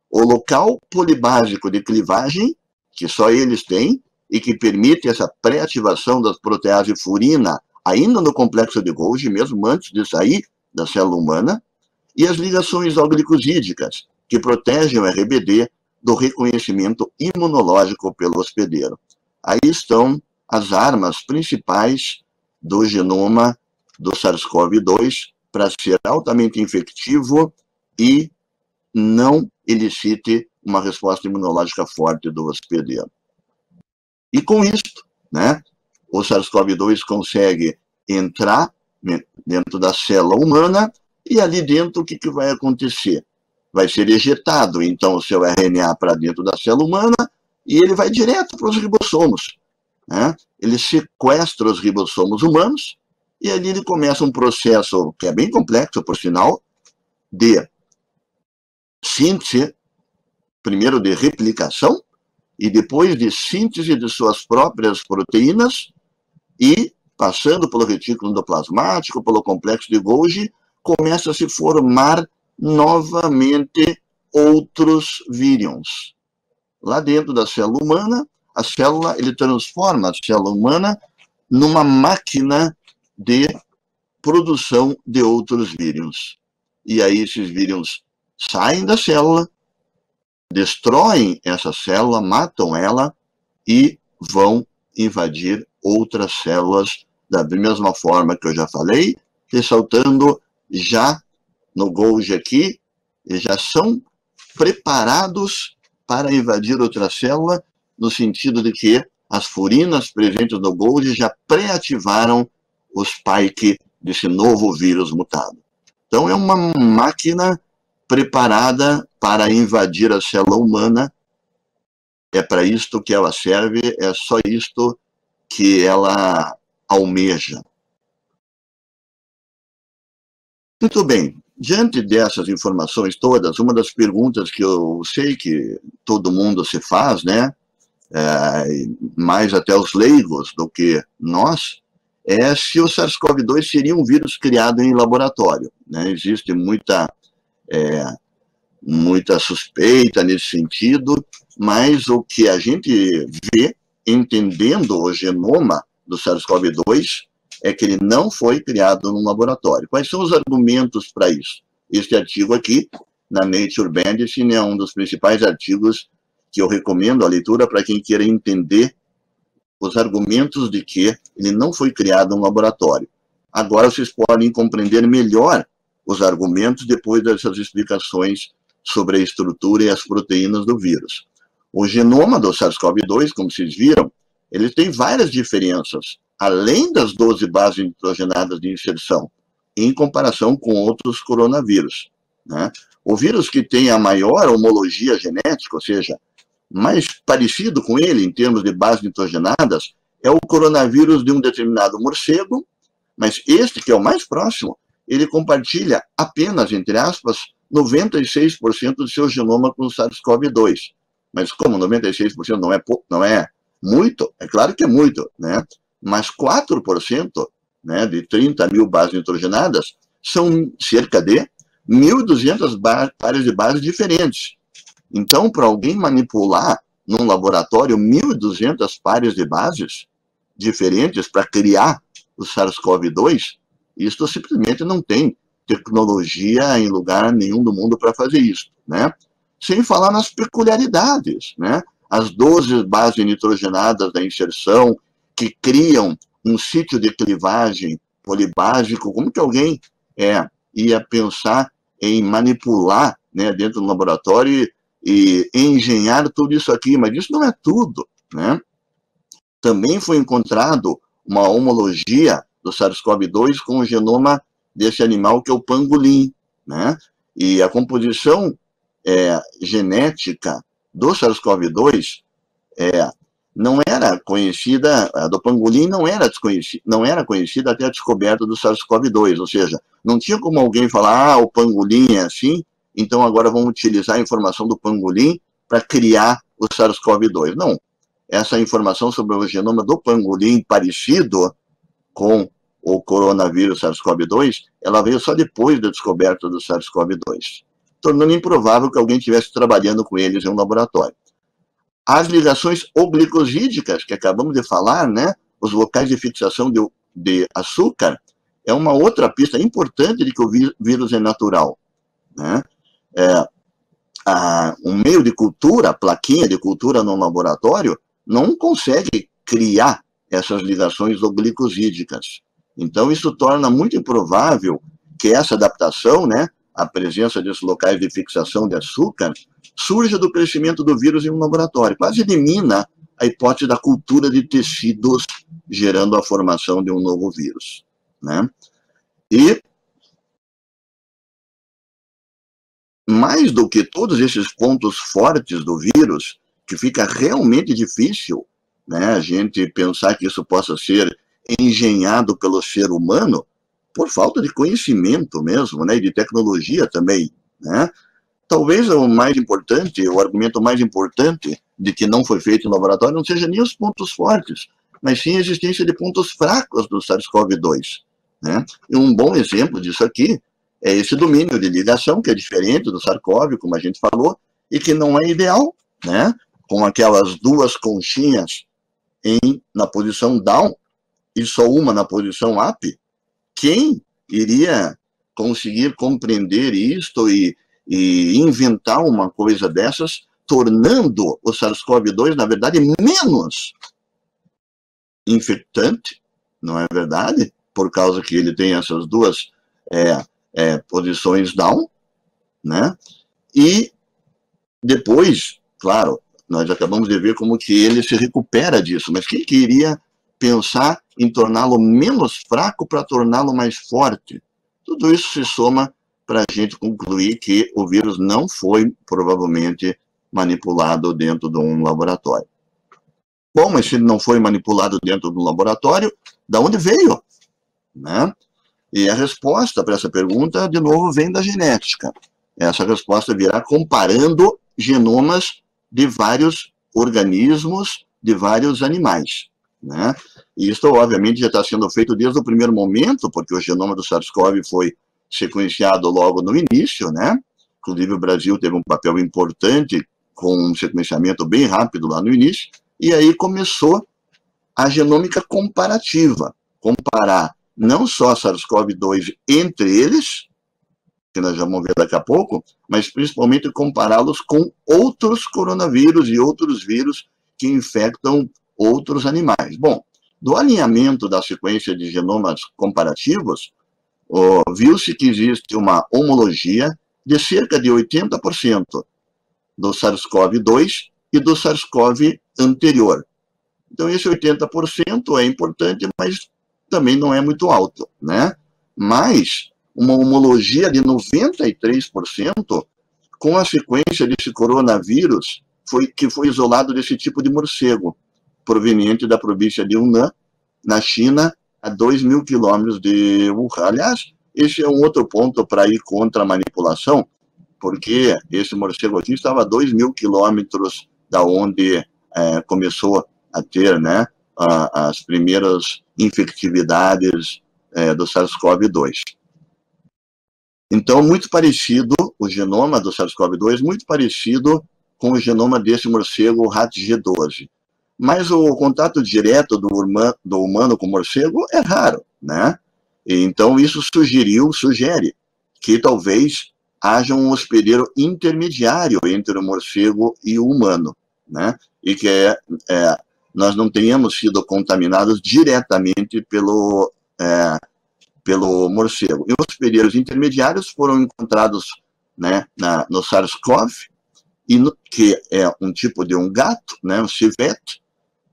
o local polibásico de clivagem, que só eles têm, e que permite essa pré-ativação da protease furina, ainda no complexo de Golgi, mesmo antes de sair da célula humana, e as ligações O-glicosídicas, que protegem o RBD do reconhecimento imunológico pelo hospedeiro. Aí estão as armas principais do genoma do SARS-CoV-2 para ser altamente infectivo e não elicite uma resposta imunológica forte do hospedeiro. E com isso, né, o SARS-CoV-2 consegue entrar dentro da célula humana e ali dentro o que vai acontecer? Vai ser ejetado, então, o seu RNA para dentro da célula humana e ele vai direto para os ribossomos, né? Ele sequestra os ribossomos humanos e ali ele começa um processo que é bem complexo, por sinal, de síntese, primeiro de replicação, e depois de síntese de suas próprias proteínas, e, passando pelo retículo endoplasmático, pelo complexo de Golgi, começa a se formar novamente outros vírions. Lá dentro da célula humana, a célula, ele transforma a célula humana numa máquina de produção de outros vírions. E aí esses vírions saem da célula, destroem essa célula, matam ela e vão invadir outras células da mesma forma que eu já falei, ressaltando já no Golgi aqui, eles já são preparados para invadir outra célula, no sentido de que as furinas presentes no Golgi já pré-ativaram o spike desse novo vírus mutado. Então, é uma máquina preparada para invadir a célula humana. É para isto que ela serve, é só isto que ela almeja. Muito bem, diante dessas informações todas, uma das perguntas que eu sei que todo mundo se faz, né, mais até os leigos do que nós, é se o SARS-CoV-2 seria um vírus criado em laboratório, né? Existe muita suspeita nesse sentido, mas o que a gente vê, entendendo o genoma do SARS-CoV-2, é que ele não foi criado num laboratório. Quais são os argumentos para isso? Este artigo aqui, na Nature Medicine, é um dos principais artigos que eu recomendo a leitura para quem queira entender os argumentos de que ele não foi criado em um laboratório. Agora vocês podem compreender melhor os argumentos depois dessas explicações sobre a estrutura e as proteínas do vírus. O genoma do SARS-CoV-2, como vocês viram, ele tem várias diferenças, além das 12 bases nitrogenadas de inserção, em comparação com outros coronavírus, né? O vírus que tem a maior homologia genética, ou seja, mais parecido com ele em termos de bases nitrogenadas, é o coronavírus de um determinado morcego, mas este, que é o mais próximo, ele compartilha apenas, entre aspas, 96% do seu genoma com o SARS-CoV-2. Mas como 96% não é muito, é claro que é muito, né? Mas 4%, né, de 30 mil bases nitrogenadas são cerca de 1.200 pares de bases diferentes. Então, para alguém manipular num laboratório 1.200 pares de bases diferentes para criar o SARS-CoV-2, isso simplesmente não tem tecnologia em lugar nenhum do mundo para fazer isso, né? Sem falar nas peculiaridades, né? As 12 bases nitrogenadas da inserção que criam um sítio de clivagem polibásico. Como que alguém ia pensar em manipular, né, dentro do laboratório e engenhar tudo isso aqui? Mas isso não é tudo, né? Também foi encontrado uma homologia do SARS-CoV-2 com o genoma desse animal, que é o pangolim, né? E a composição genética do SARS-CoV-2 não era conhecida, a do pangolim não era conhecida até a descoberta do SARS-CoV-2, ou seja, não tinha como alguém falar, o pangolim é assim, então agora vamos utilizar a informação do pangolim para criar o SARS-CoV-2. Não, essa informação sobre o genoma do pangolim parecido com o coronavírus SARS-CoV-2, ela veio só depois da descoberta do SARS-CoV-2, tornando improvável que alguém estivesse trabalhando com eles em um laboratório. As ligações oglicosídicas, que acabamos de falar, né, os locais de fixação de açúcar, é uma outra pista importante de que o vírus é natural, né? Um meio de cultura, a plaquinha de cultura no laboratório, não consegue criar essas ligações oglicosídicas. Então, isso torna muito improvável que essa adaptação, né, a presença desses locais de fixação de açúcar, surja do crescimento do vírus em um laboratório. Quase elimina a hipótese da cultura de tecidos gerando a formação de um novo vírus, né? E, mais do que todos esses pontos fortes do vírus, que fica realmente difícil, né, a gente pensar que isso possa ser engenhado pelo ser humano, por falta de conhecimento mesmo, né, e de tecnologia também, né? Talvez o mais importante, o argumento mais importante de que não foi feito no laboratório não seja nem os pontos fortes, mas sim a existência de pontos fracos do SARS-CoV-2, né? E um bom exemplo disso aqui é esse domínio de ligação, que é diferente do SARS-CoV, como a gente falou, e que não é ideal, né? Com aquelas duas conchinhas na posição down e só uma na posição up. Quem iria conseguir compreender isto e inventar uma coisa dessas, tornando o SARS-CoV-2, na verdade, menos infectante, não é verdade? Por causa que ele tem essas duas posições down, né? E depois, claro, nós acabamos de ver como que ele se recupera disso, mas quem queria pensar em torná-lo menos fraco para torná-lo mais forte? Tudo isso se soma para a gente concluir que o vírus não foi, provavelmente, manipulado dentro de um laboratório. Bom, mas se ele não foi manipulado dentro de um laboratório, de onde veio? Né? E a resposta para essa pergunta, de novo, vem da genética. Essa resposta virá comparando genomas de vários organismos, de vários animais, né? E isso, obviamente, já está sendo feito desde o primeiro momento, porque o genoma do SARS-CoV foi sequenciado logo no início, né? Inclusive, o Brasil teve um papel importante com um sequenciamento bem rápido lá no início, e aí começou a genômica comparativa, comparar não só SARS-CoV-2 entre eles, que nós já vamos ver daqui a pouco, mas principalmente compará-los com outros coronavírus e outros vírus que infectam outros animais. Bom, do alinhamento da sequência de genomas comparativos, viu-se que existe uma homologia de cerca de 80% do SARS-CoV-2 e do SARS-CoV anterior. Então, esse 80% é importante, mas também não é muito alto, né? Mas uma homologia de 93% com a sequência desse coronavírus que foi isolado desse tipo de morcego, proveniente da província de Yunnan, na China, a 2.000 quilômetros de Wuhan. Aliás, esse é um outro ponto para ir contra a manipulação, porque esse morcego aqui estava a 2.000 quilômetros da onde começou a ter, né, as primeiras infectividades do SARS-CoV-2. Então, muito parecido, o genoma do SARS-CoV-2, muito parecido com o genoma desse morcego RATG12. Mas o contato direto do humano com o morcego é raro, né? E então, isso sugere que talvez haja um hospedeiro intermediário entre o morcego e o humano, né? E que nós não tenhamos sido contaminados diretamente pelo morcego. E os hospedeiros intermediários foram encontrados, né, no SARS-CoV, que é um tipo de um gato, né, um civete,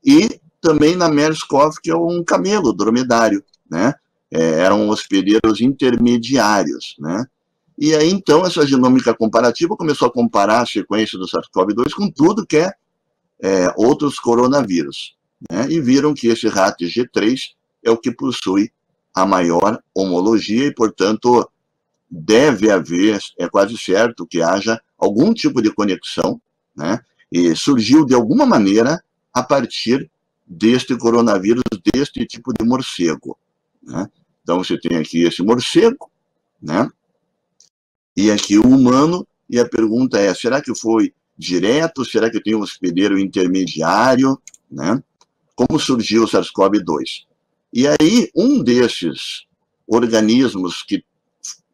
e também na MERS-CoV, que é um camelo dromedário, né? Eram hospedeiros intermediários, né? E aí, então, essa genômica comparativa começou a comparar a sequência do SARS-CoV-2 com tudo que outros coronavírus, né? E viram que esse RATG3 é o que possui a maior homologia e, portanto, deve haver, é quase certo que haja algum tipo de conexão, né? E surgiu de alguma maneira a partir deste coronavírus, deste tipo de morcego, né? Então, você tem aqui esse morcego, né? E aqui o humano, e a pergunta é, será que foi direto? Será que tem um hospedeiro intermediário, né? Como surgiu o SARS-CoV-2? E aí, um desses organismos que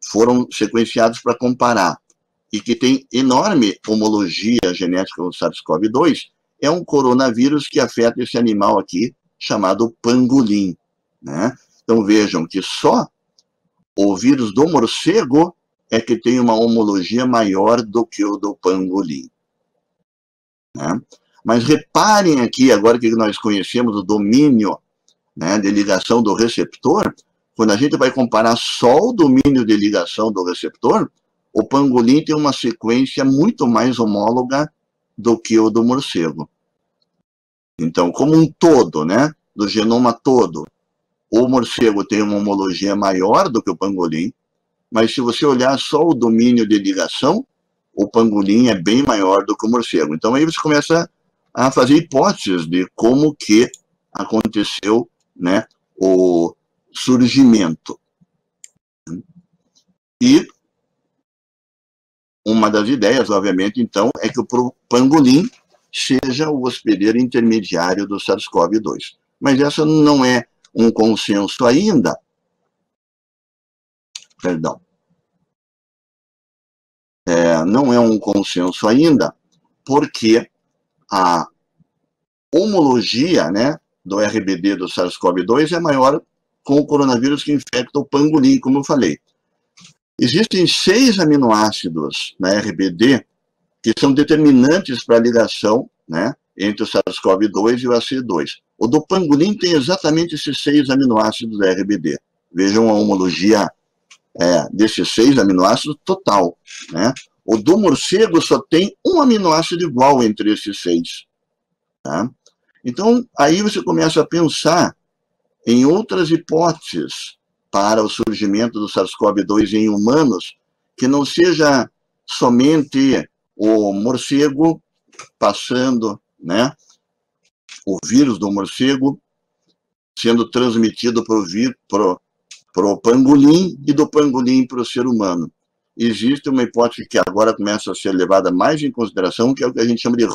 foram sequenciados para comparar e que tem enorme homologia genética com o SARS-CoV-2 é um coronavírus que afeta esse animal aqui, chamado pangolim, né? Então, vejam que só o vírus do morcego é que tem uma homologia maior do que o do pangolim, né? Mas reparem aqui, agora que nós conhecemos o domínio, né, de ligação do receptor, quando a gente vai comparar só o domínio de ligação do receptor, o pangolim tem uma sequência muito mais homóloga do que o do morcego. Então, como um todo, né, do genoma todo, o morcego tem uma homologia maior do que o pangolim, mas se você olhar só o domínio de ligação, o pangolim é bem maior do que o morcego. Então, aí você começa a fazer hipóteses de como que aconteceu, né, o surgimento. E uma das ideias, obviamente, então, é que o pangolim seja o hospedeiro intermediário do SARS-CoV-2. Mas essa não é um consenso ainda. Perdão. Não é um consenso ainda, porque a homologia, né, do RBD do SARS-CoV-2 é maior com o coronavírus que infecta o pangolim, como eu falei. Existem 6 aminoácidos na RBD que são determinantes para a ligação, né, entre o SARS-CoV-2 e o ACE2. O do pangolim tem exatamente esses 6 aminoácidos da RBD. Vejam a homologia desses 6 aminoácidos total, né? O do morcego só tem um aminoácido igual entre esses 6. Tá? Então, aí você começa a pensar em outras hipóteses para o surgimento do SARS-CoV-2 em humanos, que não seja somente o morcego passando, né, o vírus do morcego sendo transmitido para o pangolim e do pangolim para o ser humano. Existe uma hipótese que agora começa a ser levada mais em consideração, que é o que a gente chama de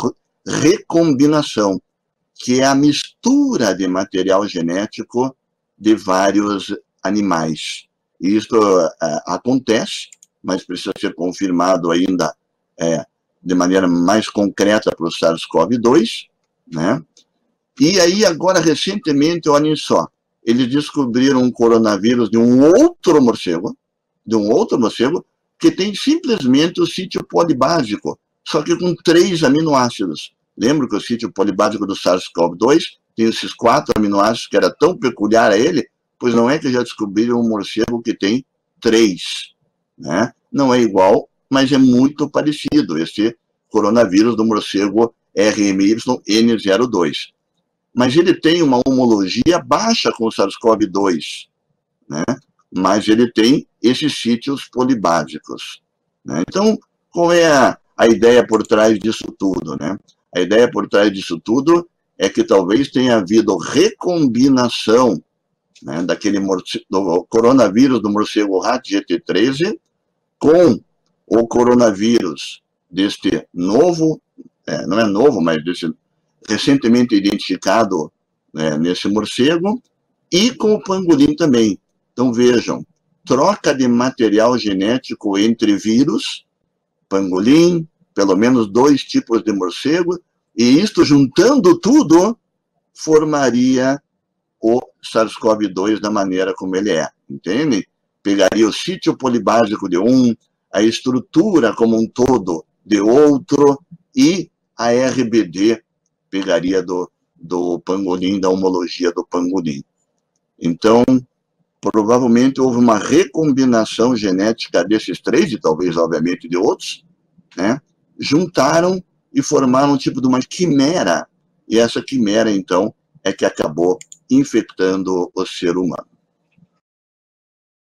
recombinação, que é a mistura de material genético de vários animais. E isso acontece, mas precisa ser confirmado ainda de maneira mais concreta para o SARS-CoV-2, né? E aí, agora, recentemente, olhem só, eles descobriram um coronavírus de um outro morcego, que tem simplesmente o sítio polibásico, só que com 3 aminoácidos. Lembra que o sítio polibásico do SARS-CoV-2 tem esses 4 aminoácidos que era tão peculiar a ele? Pois não é que já descobriram um morcego que tem 3, né? Não é igual, mas é muito parecido, esse coronavírus do morcego RMYN02. Mas ele tem uma homologia baixa com o SARS-CoV-2, né? Mas ele tem esses sítios polibásicos, né? Então, qual é a ideia por trás disso tudo, né? A ideia por trás disso tudo é que talvez tenha havido recombinação, né, do coronavírus do morcego rat GT13 com o coronavírus deste novo, não é novo, mas desse recentemente identificado, nesse morcego, e com o pangolim também. Então, vejam, troca de material genético entre vírus, pangolim, pelo menos 2 tipos de morcego, e isto, juntando tudo, formaria o SARS-CoV-2 da maneira como ele é, entende? Pegaria o sítio polibásico de um, a estrutura como um todo de outro, e a RBD pegaria do pangolim, da homologia do pangolim. Então, provavelmente houve uma recombinação genética desses 3, e talvez, obviamente, de outros, né? Juntaram e formaram um tipo de uma quimera, e essa quimera, então, é que acabou infectando o ser humano.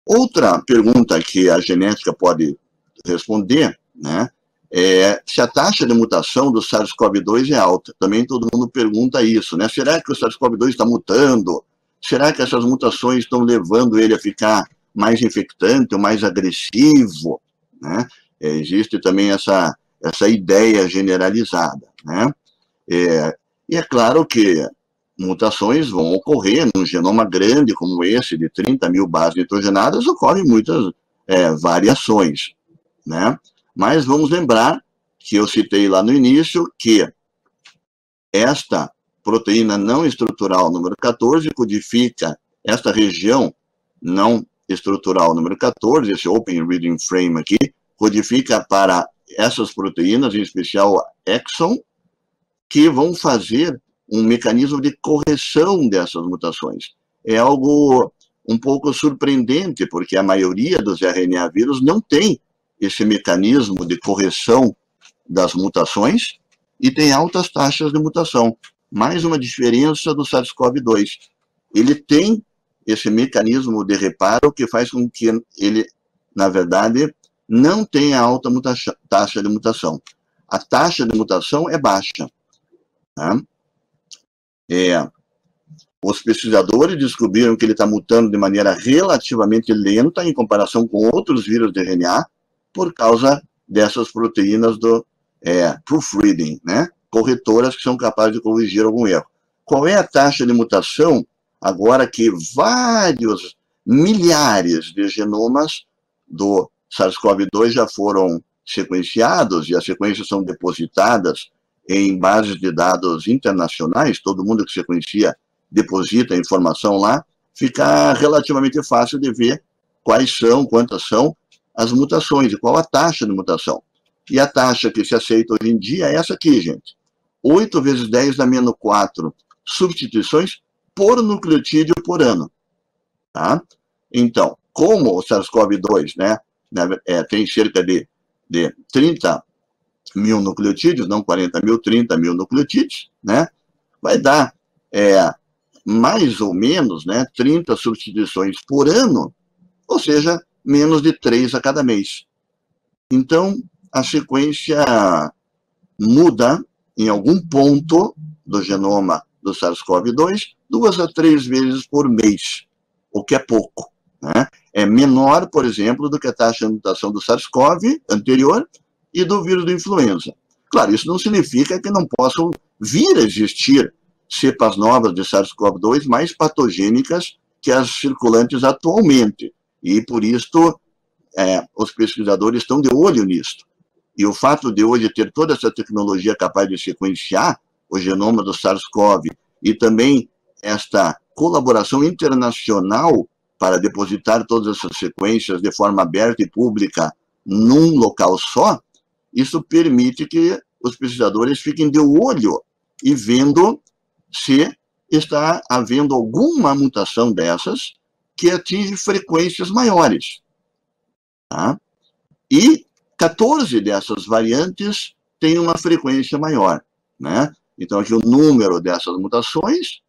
Outra pergunta que a genética pode responder, né, é se a taxa de mutação do SARS-CoV-2 é alta. Também todo mundo pergunta isso, né? Será que o SARS-CoV-2 está mutando? Será que essas mutações estão levando ele a ficar mais infectante ou mais agressivo, né? Existe também essa ideia generalizada, né? E é claro que mutações vão ocorrer num genoma grande como esse, de 30 mil bases nitrogenadas, ocorrem muitas variações, né? Mas vamos lembrar que eu citei lá no início que esta proteína não estrutural número 14 codifica esta região não estrutural número 14, esse Open Reading Frame aqui, codifica para essas proteínas, em especial a exon, que vão fazer um mecanismo de correção dessas mutações. É algo um pouco surpreendente, porque a maioria dos RNA vírus não tem esse mecanismo de correção das mutações e tem altas taxas de mutação. Mais uma diferença do SARS-CoV-2. Ele tem esse mecanismo de reparo que faz com que ele, na verdade, não tenha alta taxa de mutação. A taxa de mutação é baixa, tá? Os pesquisadores descobriram que ele está mutando de maneira relativamente lenta em comparação com outros vírus de RNA, por causa dessas proteínas do proofreading, né? Corretoras que são capazes de corrigir algum erro. Qual é a taxa de mutação agora que vários milhares de genomas do SARS-CoV-2 já foram sequenciados e as sequências são depositadas em bases de dados internacionais, todo mundo que sequencia deposita a informação lá, fica relativamente fácil de ver quantas são as mutações e qual a taxa de mutação. E a taxa que se aceita hoje em dia é essa aqui, gente. 8 vezes 10 da menos 4 substituições por nucleotídeo por ano. Tá? Então, como o SARS-CoV-2, né, tem cerca de 30 mil nucleotídeos, não 40 mil, 30 mil nucleotídeos, né, vai dar mais ou menos, né, 30 substituições por ano, ou seja, menos de 3 a cada mês. Então, a sequência muda em algum ponto do genoma do SARS-CoV-2 2 a 3 vezes por mês, o que é pouco, né? É menor, por exemplo, do que a taxa de mutação do SARS-CoV anterior e do vírus da influenza. Claro, isso não significa que não possam vir a existir cepas novas de SARS-CoV-2 mais patogênicas que as circulantes atualmente. E, por isso, os pesquisadores estão de olho nisso. E o fato de hoje ter toda essa tecnologia capaz de sequenciar o genoma do SARS-CoV e também esta colaboração internacional para depositar todas essas sequências de forma aberta e pública num local só, isso permite que os pesquisadores fiquem de olho e vendo se está havendo alguma mutação dessas que atinge frequências maiores. Tá? E 14 dessas variantes têm uma frequência maior, né? Então, aqui o número dessas mutações,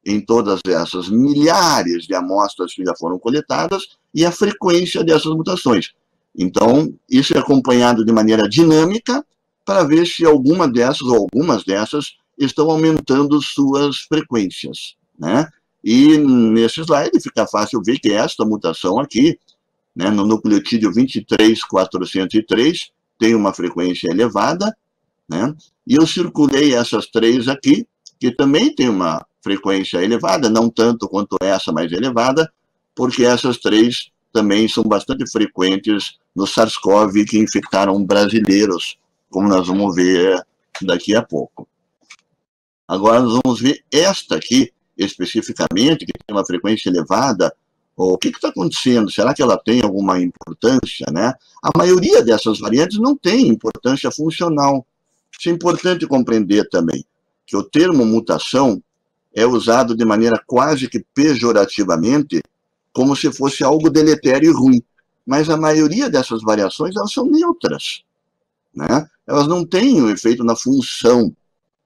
em todas essas milhares de amostras que já foram coletadas, e a frequência dessas mutações. Então, isso é acompanhado de maneira dinâmica para ver se alguma dessas ou algumas dessas estão aumentando suas frequências, né? E nesse slide fica fácil ver que esta mutação aqui, né, no nucleotídeo 23403, tem uma frequência elevada, né? E eu circulei essas três aqui, que também tem uma frequência elevada, não tanto quanto essa, mais elevada, porque essas três também são bastante frequentes no SARS-CoV que infectaram brasileiros, como nós vamos ver daqui a pouco. Agora nós vamos ver esta aqui, especificamente, que tem uma frequência elevada. O que está acontecendo? Será que ela tem alguma importância, né? A maioria dessas variantes não tem importância funcional. Isso é importante compreender também, que o termo mutação é usado de maneira quase que pejorativamente, como se fosse algo deletério e ruim. Mas a maioria dessas variações, elas são neutras, né? Elas não têm um efeito na função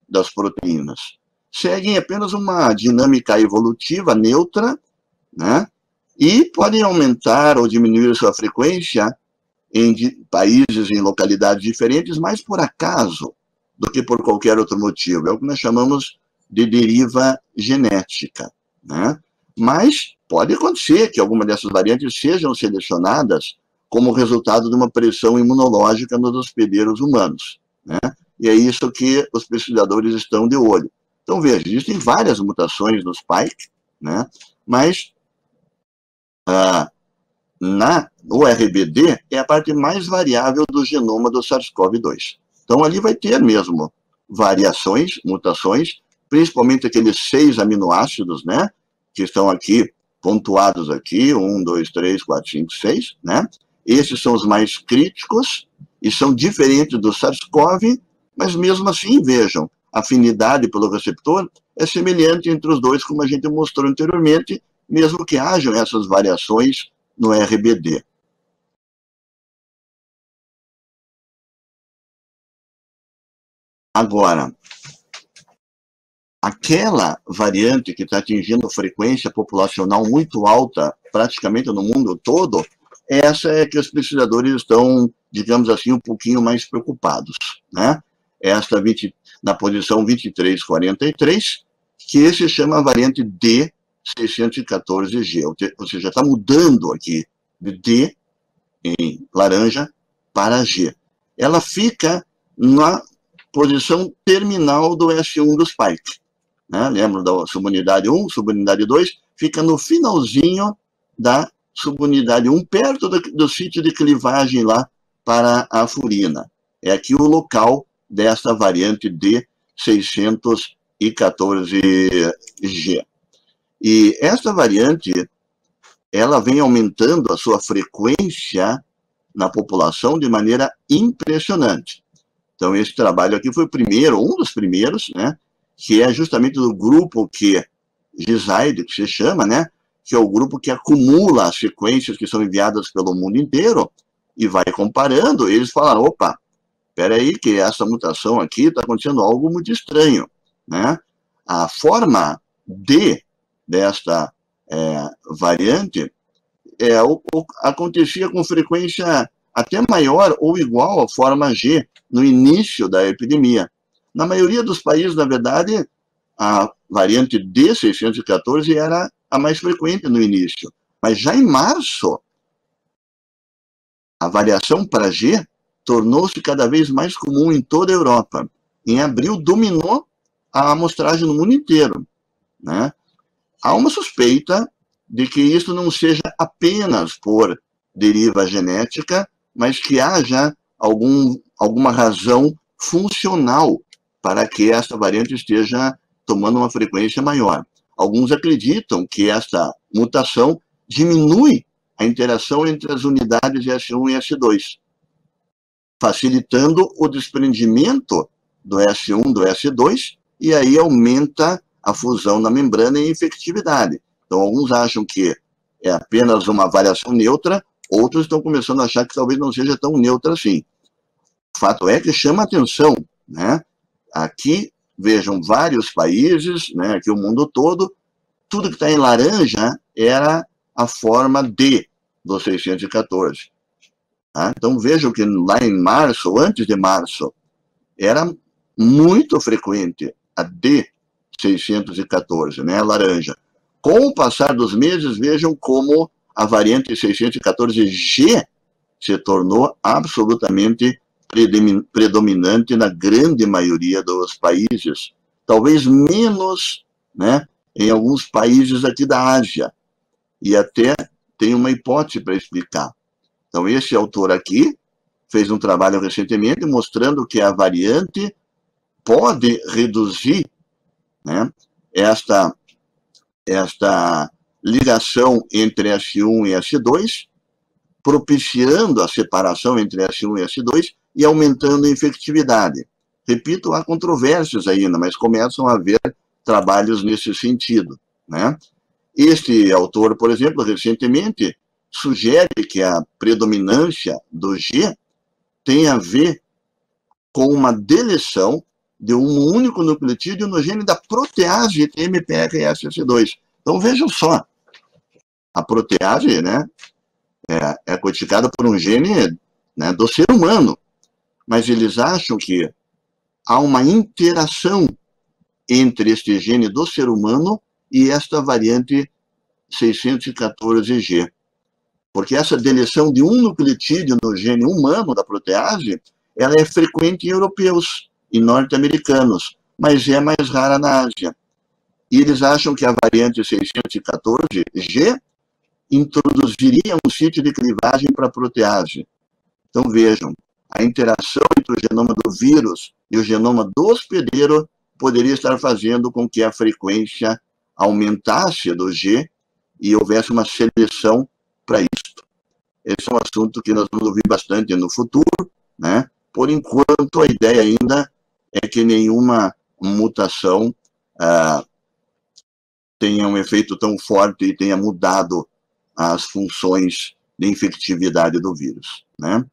das proteínas. Seguem apenas uma dinâmica evolutiva neutra, né? E podem aumentar ou diminuir sua frequência em países, em localidades diferentes, mais por acaso do que por qualquer outro motivo. É o que nós chamamos de deriva genética, né? Mas pode acontecer que alguma dessas variantes sejam selecionadas como resultado de uma pressão imunológica nos hospedeiros humanos, né? E é isso que os pesquisadores estão de olho. Então, veja, existem várias mutações no spike, né? Mas o RBD é a parte mais variável do genoma do SARS-CoV-2. Então, ali vai ter mesmo variações, mutações, principalmente aqueles 6 aminoácidos, né? Que estão aqui, pontuados aqui, 1, 2, 3, 4, 5, 6, né? Esses são os mais críticos e são diferentes do SARS-CoV, mas mesmo assim, vejam, a afinidade pelo receptor é semelhante entre os dois, como a gente mostrou anteriormente, mesmo que hajam essas variações no RBD. Agora, aquela variante que está atingindo frequência populacional muito alta, praticamente no mundo todo, essa é que os pesquisadores estão, digamos assim, um pouquinho mais preocupados, né? Esta na posição 2343, que se chama a variante D614G, ou seja, está mudando aqui de D, em laranja, para G. Ela fica na posição terminal do S1 do spike, né? Lembra da subunidade 1, subunidade 2, fica no finalzinho da subunidade 1, perto do sítio de clivagem lá para a furina. É aqui o local desta variante D614G. E esta variante, ela vem aumentando a sua frequência na população de maneira impressionante. Então, esse trabalho aqui foi o primeiro, um dos primeiros, né? Que é justamente do grupo GISAID, que se chama, né? Que é o grupo que acumula as sequências que são enviadas pelo mundo inteiro e vai comparando. Eles falaram, opa, espera aí que essa mutação aqui está acontecendo algo muito estranho, né? A forma D desta variante acontecia com frequência até maior ou igual à forma G no início da epidemia. Na maioria dos países, na verdade, a variante D614 era a mais frequente no início. Mas já em março, a variação para G tornou-se cada vez mais comum em toda a Europa. Em abril, dominou a amostragem no mundo inteiro, né? Há uma suspeita de que isso não seja apenas por deriva genética, mas que haja alguma razão funcional para que esta variante esteja tomando uma frequência maior. Alguns acreditam que esta mutação diminui a interação entre as unidades S1 e S2, facilitando o desprendimento do S1 do S2, e aí aumenta a fusão na membrana e a infectividade. Então, alguns acham que é apenas uma variação neutra, outros estão começando a achar que talvez não seja tão neutra assim. O fato é que chama atenção, né? Aqui, vejam, vários países, né, aqui o mundo todo, tudo que está em laranja era a forma D do 614. Tá? Então, vejam que lá em março, antes de março, era muito frequente a D614, né, a laranja. Com o passar dos meses, vejam como a variante 614G se tornou absolutamente predominante na grande maioria dos países. Talvez menos, né, em alguns países aqui da Ásia. E até tem uma hipótese para explicar. Então, esse autor aqui fez um trabalho recentemente mostrando que a variante pode reduzir, né, esta ligação entre S1 e S2, propiciando a separação entre S1 e S2 e aumentando a infectividade. Repito, há controvérsias ainda, mas começam a haver trabalhos nesse sentido, né? Este autor, por exemplo, recentemente, sugere que a predominância do G tem a ver com uma deleção de um único nucleotídeo no gene da protease TMPRSS2. Então, vejam só, a protease, né, é codificada por um gene, né, do ser humano, mas eles acham que há uma interação entre este gene do ser humano e esta variante 614G. Porque essa deleção de um nucleotídeo no gene humano da protease, ela é frequente em europeus e norte-americanos, mas é mais rara na Ásia. E eles acham que a variante 614G introduziria um sítio de clivagem para a protease. Então, vejam, a interação entre o genoma do vírus e o genoma do hospedeiro poderia estar fazendo com que a frequência aumentasse do G e houvesse uma seleção para isto. Esse é um assunto que nós vamos ouvir bastante no futuro, né? Por enquanto, a ideia ainda é que nenhuma mutação tenha um efeito tão forte e tenha mudado as funções de infectividade do vírus, né?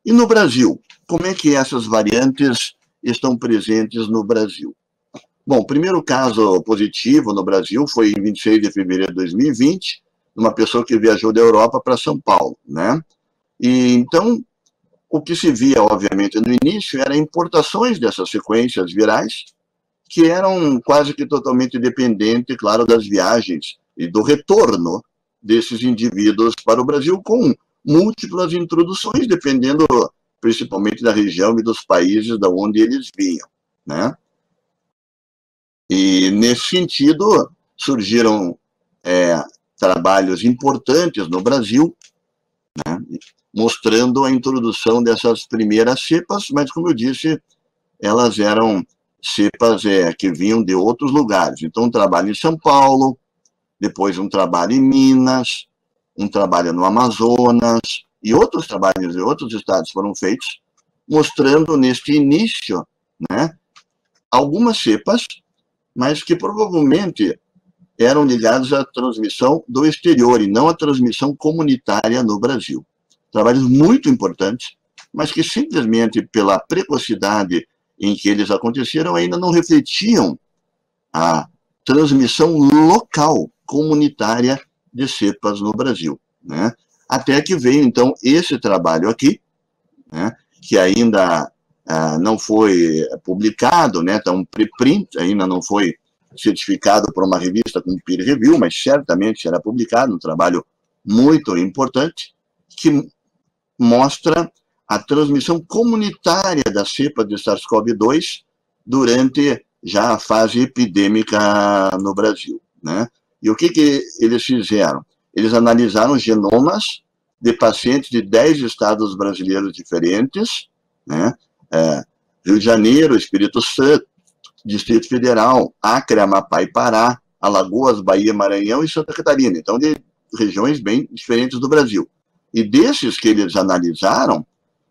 E no Brasil, como é que essas variantes estão presentes no Brasil? Bom, o primeiro caso positivo no Brasil foi em 26 de fevereiro de 2020, uma pessoa que viajou da Europa para São Paulo, né? E então, o que se via, obviamente, no início era importações dessas sequências virais, que eram quase que totalmente dependentes, claro, das viagens e do retorno desses indivíduos para o Brasil, com múltiplas introduções, dependendo principalmente da região e dos países de onde eles vinham, né? E, nesse sentido, surgiram trabalhos importantes no Brasil, né, mostrando a introdução dessas primeiras cepas, mas, como eu disse, elas eram cepas que vinham de outros lugares. Então, um trabalho em São Paulo, depois um trabalho em Minas, um trabalho no Amazonas, e outros trabalhos em outros estados foram feitos, mostrando neste início, né, algumas cepas, mas que provavelmente eram ligados à transmissão do exterior e não à transmissão comunitária no Brasil. Trabalhos muito importantes, mas que simplesmente pela precocidade em que eles aconteceram ainda não refletiam a transmissão local, comunitária de cepas no Brasil, né? Até que veio, então, esse trabalho aqui, né, que ainda não foi publicado, né, tá um preprint, ainda não foi certificado por uma revista com peer review, mas certamente será publicado, um trabalho muito importante, que mostra a transmissão comunitária da cepa de SARS-CoV-2 durante já a fase epidêmica no Brasil, né? E o que eles fizeram? Eles analisaram genomas de pacientes de 10 estados brasileiros diferentes, né? Rio de Janeiro, Espírito Santo, Distrito Federal, Acre, Amapá e Pará, Alagoas, Bahia, Maranhão e Santa Catarina. Então, de regiões bem diferentes do Brasil. E desses que eles analisaram,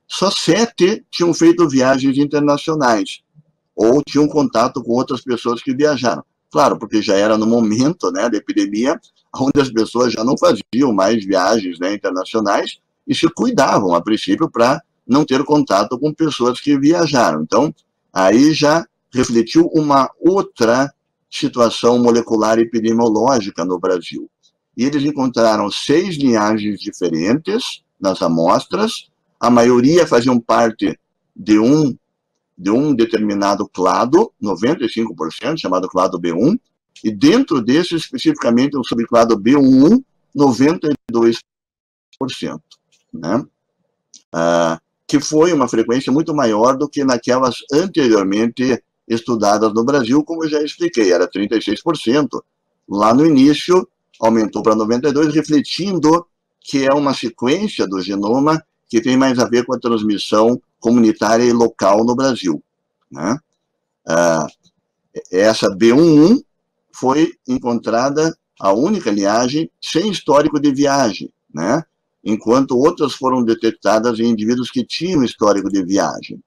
só 7 tinham feito viagens internacionais ou tinham contato com outras pessoas que viajaram. Claro, porque já era no momento, né, da epidemia, onde as pessoas já não faziam mais viagens, né, internacionais e se cuidavam, a princípio, para não ter contato com pessoas que viajaram. Então, aí já refletiu uma outra situação molecular epidemiológica no Brasil. E eles encontraram 6 linhagens diferentes nas amostras, a maioria faziam parte de um determinado clado, 95%, chamado clado B1, e dentro desse, especificamente, o subclado B1, 92%, né? Que foi uma frequência muito maior do que naquelas anteriormente estudadas no Brasil, como eu já expliquei, era 36%. Lá no início, aumentou para 92%, refletindo que é uma sequência do genoma que tem mais a ver com a transmissão comunitária e local no Brasil, né? Essa B11 foi encontrada a única linhagem sem histórico de viagem, né? Enquanto outras foram detectadas em indivíduos que tinham histórico de viagem.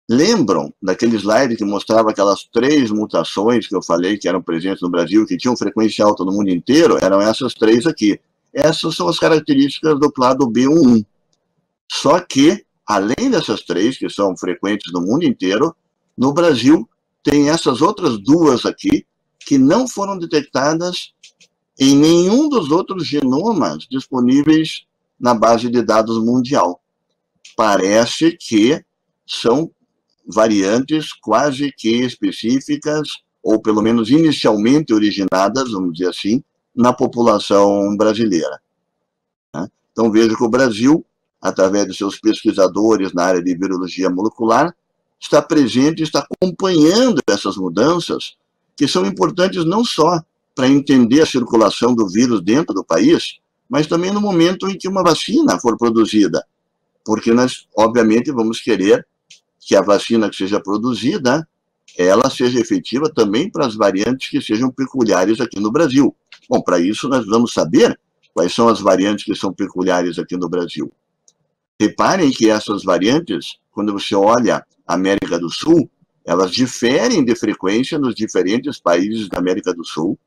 Lembram daquele slide que mostrava aquelas 3 mutações que eu falei que eram presentes no Brasil, que tinham frequência alta no mundo inteiro? Eram essas 3 aqui. Essas são as características do clado B11. Só que, além dessas 3, que são frequentes no mundo inteiro, no Brasil tem essas outras 2 aqui, que não foram detectadas em nenhum dos outros genomas disponíveis na base de dados mundial. Parece que são variantes quase que específicas, ou pelo menos inicialmente originadas, vamos dizer assim, na população brasileira. Então, vejo que o Brasil, através de seus pesquisadores na área de virologia molecular, está presente, está acompanhando essas mudanças, que são importantes não só para entender a circulação do vírus dentro do país, mas também no momento em que uma vacina for produzida, porque nós, obviamente, vamos querer que a vacina que seja produzida, ela seja efetiva também para as variantes que sejam peculiares aqui no Brasil. Bom, para isso nós vamos saber quais são as variantes que são peculiares aqui no Brasil. Reparem que essas variantes, quando você olha a América do Sul, elas diferem de frequência nos diferentes países da América do Sul,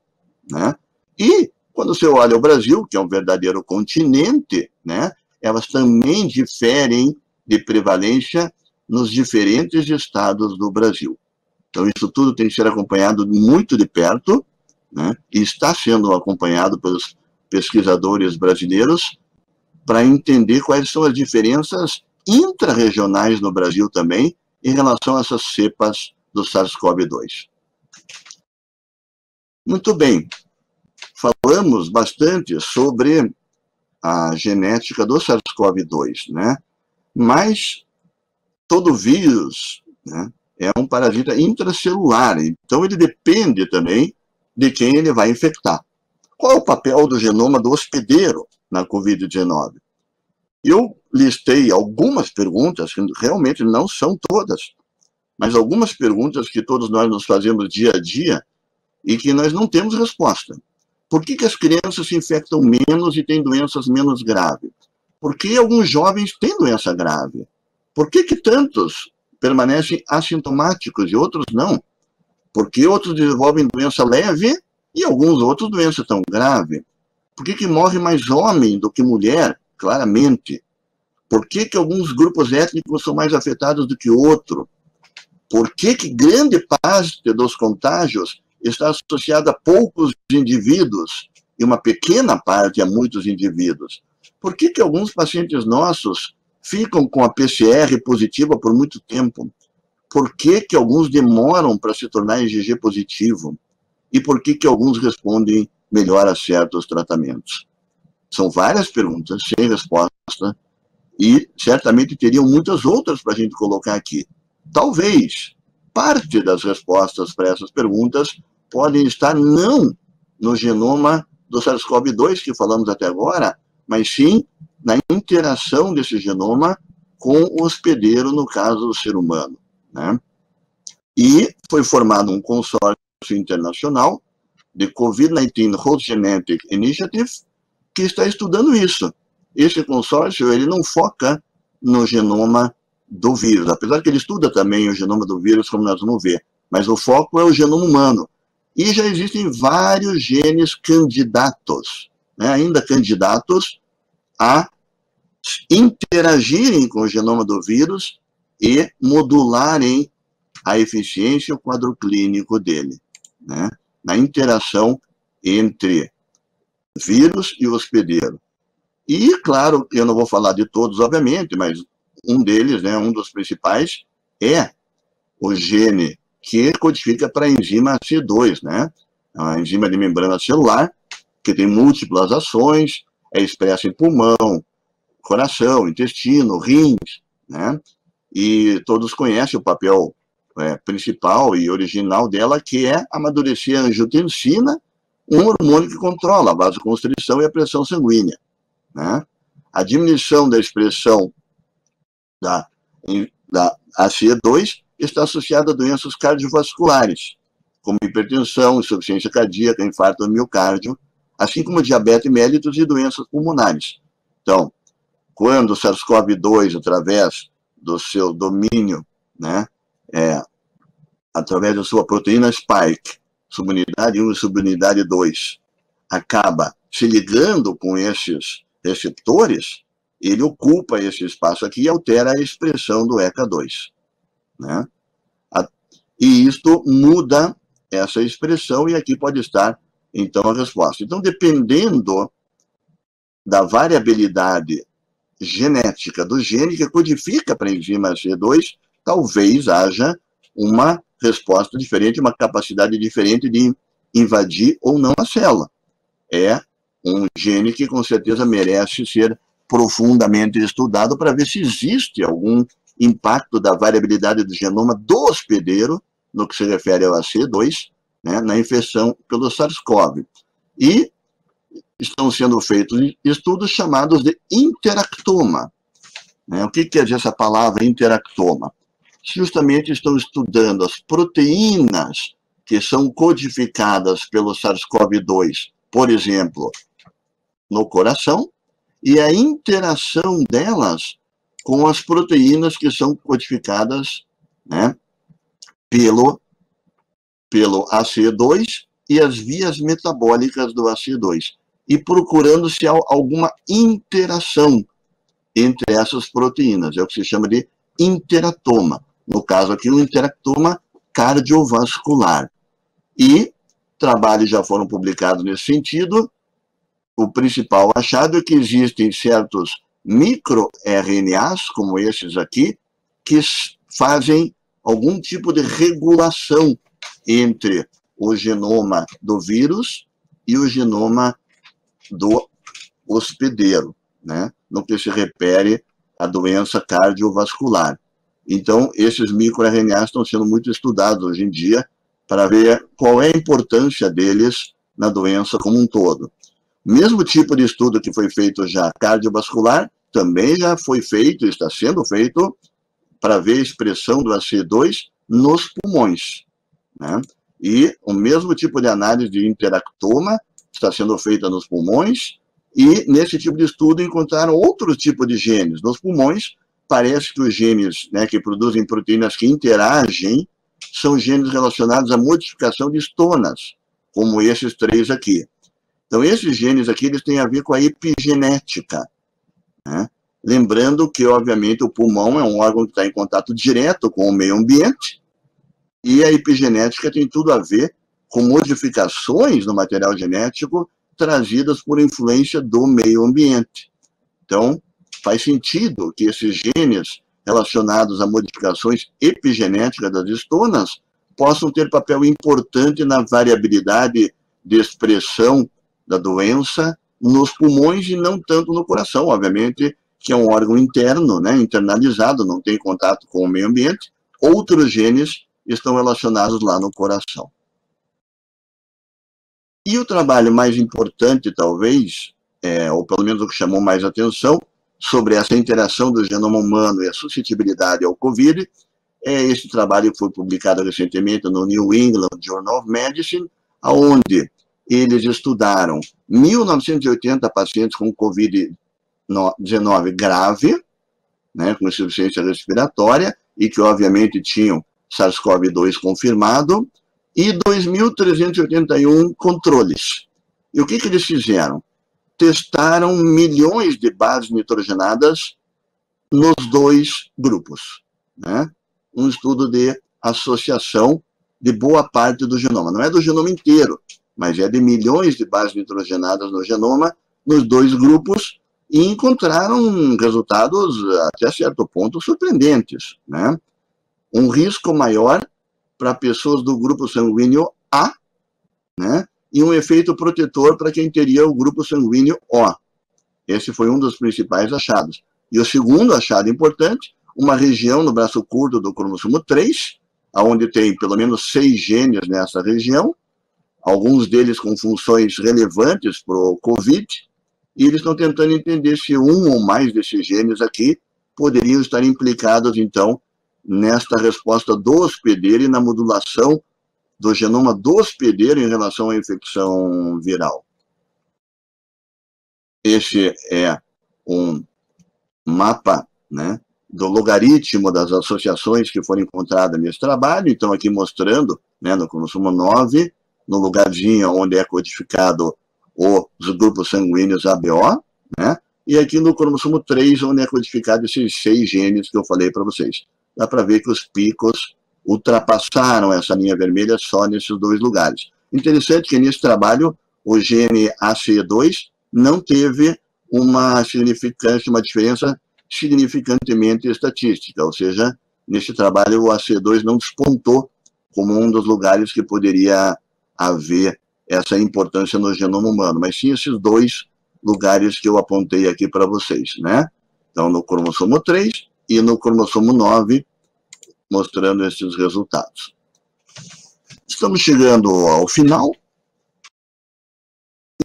né? E quando você olha o Brasil, que é um verdadeiro continente, né, elas também diferem de prevalência nos diferentes estados do Brasil. Então, isso tudo tem que ser acompanhado muito de perto, né, e está sendo acompanhado pelos pesquisadores brasileiros para entender quais são as diferenças intra-regionais no Brasil também em relação a essas cepas do SARS-CoV-2. Muito bem, falamos bastante sobre a genética do SARS-CoV-2, né? Mas todo vírus, né, é um parasita intracelular, então ele depende também de quem ele vai infectar. Qual é o papel do genoma do hospedeiro na Covid-19? Eu listei algumas perguntas, que realmente não são todas, mas algumas perguntas que todos nós nos fazemos dia a dia e que nós não temos resposta. Por que as crianças se infectam menos e têm doenças menos graves? Por que alguns jovens têm doença grave? Por que tantos permanecem assintomáticos e outros não? Por que outros desenvolvem doença leve e alguns outros doença tão grave? Por que morre mais homem do que mulher? Claramente. Por que alguns grupos étnicos são mais afetados do que outros? Por que grande parte dos contágios está associada a poucos indivíduos e uma pequena parte a muitos indivíduos? Por que alguns pacientes nossos ficam com a PCR positiva por muito tempo? Por que alguns demoram para se tornar IgG positivo? E por que alguns respondem melhor a certos tratamentos? São várias perguntas sem resposta e certamente teriam muitas outras para a gente colocar aqui. Talvez parte das respostas para essas perguntas podem estar não no genoma do SARS-CoV-2, que falamos até agora, mas sim na interação desse genoma com o hospedeiro, no caso, o ser humano, né? E foi formado um consórcio internacional de COVID-19 Host Genetic Initiative, que está estudando isso. Esse consórcio, ele não foca no genoma do vírus, apesar que ele estuda também o genoma do vírus, como nós vamos ver, mas o foco é o genoma humano. E já existem vários genes candidatos, né, ainda candidatos a interagirem com o genoma do vírus e modularem a eficiência e o quadro clínico dele, né, na interação entre vírus e hospedeiro. E, claro, eu não vou falar de todos, obviamente, mas um deles, né, um dos principais, é o gene que codifica para a enzima AC2, né? A enzima de membrana celular, que tem múltiplas ações, é expressa em pulmão, coração, intestino, rins, né? E todos conhecem o papel principal e original dela, que é amadurecer a angiotensina, um hormônio que controla a vasoconstrição e a pressão sanguínea, né? A diminuição da expressão da ACE2 está associada a doenças cardiovasculares, como hipertensão, insuficiência cardíaca, infarto do miocárdio, assim como diabetes mellitus e doenças pulmonares. Então, quando o SARS-CoV-2, através do seu domínio, né, através da sua proteína spike, subunidade 1 e subunidade 2, acaba se ligando com esses receptores, ele ocupa esse espaço aqui e altera a expressão do ECA2, né? E isto muda essa expressão, e aqui pode estar, então, a resposta. Então, dependendo da variabilidade genética do gene que codifica para a enzima C2, talvez haja uma resposta diferente, uma capacidade diferente de invadir ou não a célula. É um gene que, com certeza, merece ser profundamente estudado para ver se existe algum impacto da variabilidade do genoma do hospedeiro, no que se refere ao AC2, né, na infecção pelo SARS-CoV. E estão sendo feitos estudos chamados de interactoma. Né? O que quer dizer essa palavra interactoma? Justamente estão estudando as proteínas que são codificadas pelo SARS-CoV-2, por exemplo, no coração, e a interação delas com as proteínas que são codificadas, né, pelo AC2 e as vias metabólicas do AC2, e procurando se há alguma interação entre essas proteínas. É o que se chama de interatoma. No caso aqui, um interactoma cardiovascular. E trabalhos já foram publicados nesse sentido. O principal achado é que existem certos microRNAs, como esses aqui, que fazem algum tipo de regulação entre o genoma do vírus e o genoma do hospedeiro, né, no que se refere à doença cardiovascular. Então, esses microRNAs estão sendo muito estudados hoje em dia para ver qual é a importância deles na doença como um todo. Mesmo tipo de estudo que foi feito já cardiovascular, também já foi feito, está sendo feito, para ver a expressão do AC2 nos pulmões, né? E o mesmo tipo de análise de interactoma está sendo feita nos pulmões, e nesse tipo de estudo encontraram outro tipo de genes. Nos pulmões, parece que os genes, né, que produzem proteínas que interagem são genes relacionados à modificação de estonas, como esses três aqui. Então, esses genes aqui, eles têm a ver com a epigenética, né? Lembrando que, obviamente, o pulmão é um órgão que está em contato direto com o meio ambiente, e a epigenética tem tudo a ver com modificações no material genético trazidas por influência do meio ambiente. Então, faz sentido que esses genes relacionados a modificações epigenéticas das estonas possam ter papel importante na variabilidade de expressão da doença nos pulmões e não tanto no coração, obviamente, que é um órgão interno, né, internalizado, não tem contato com o meio ambiente. Outros genes estão relacionados lá no coração. E o trabalho mais importante, talvez, ou pelo menos o que chamou mais atenção, sobre essa interação do genoma humano e a suscetibilidade ao Covid, é esse trabalho que foi publicado recentemente no New England Journal of Medicine, onde eles estudaram 1.980 pacientes com Covid-19 grave, né, com insuficiência respiratória, e que obviamente tinham SARS-CoV-2 confirmado, e 2.381 controles. E o que eles fizeram? Testaram milhões de bases nitrogenadas nos dois grupos, né? Um estudo de associação de boa parte do genoma. Não é do genoma inteiro, mas é de milhões de bases nitrogenadas no genoma, nos dois grupos, e encontraram resultados, até certo ponto, surpreendentes, né? Um risco maior para pessoas do grupo sanguíneo A, né? E um efeito protetor para quem teria o grupo sanguíneo O. Esse foi um dos principais achados. E o segundo achado importante, uma região no braço curto do cromossomo 3, onde tem pelo menos 6 genes nessa região, alguns deles com funções relevantes para o COVID, e eles estão tentando entender se um ou mais desses genes aqui poderiam estar implicados, então, nesta resposta do hospedeiro e na modulação do genoma do hospedeiro em relação à infecção viral. Este é um mapa, né, do logaritmo das associações que foram encontradas nesse trabalho. Então, aqui mostrando, né, no cromossomo 9, no lugarzinho onde é codificado os grupos sanguíneos ABO, né, e aqui no cromossomo 3, onde é codificado esses 6 genes que eu falei para vocês. Dá para ver que os picos ultrapassaram essa linha vermelha só nesses 2 lugares. Interessante que nesse trabalho o gene ACE2 não teve uma diferença significantemente estatística, ou seja, nesse trabalho o ACE2 não despontou como um dos lugares que poderia haver essa importância no genoma humano, mas sim esses 2 lugares que eu apontei aqui para vocês, né? Então, no cromossomo 3 e no cromossomo 9, mostrando esses resultados. Estamos chegando ao final.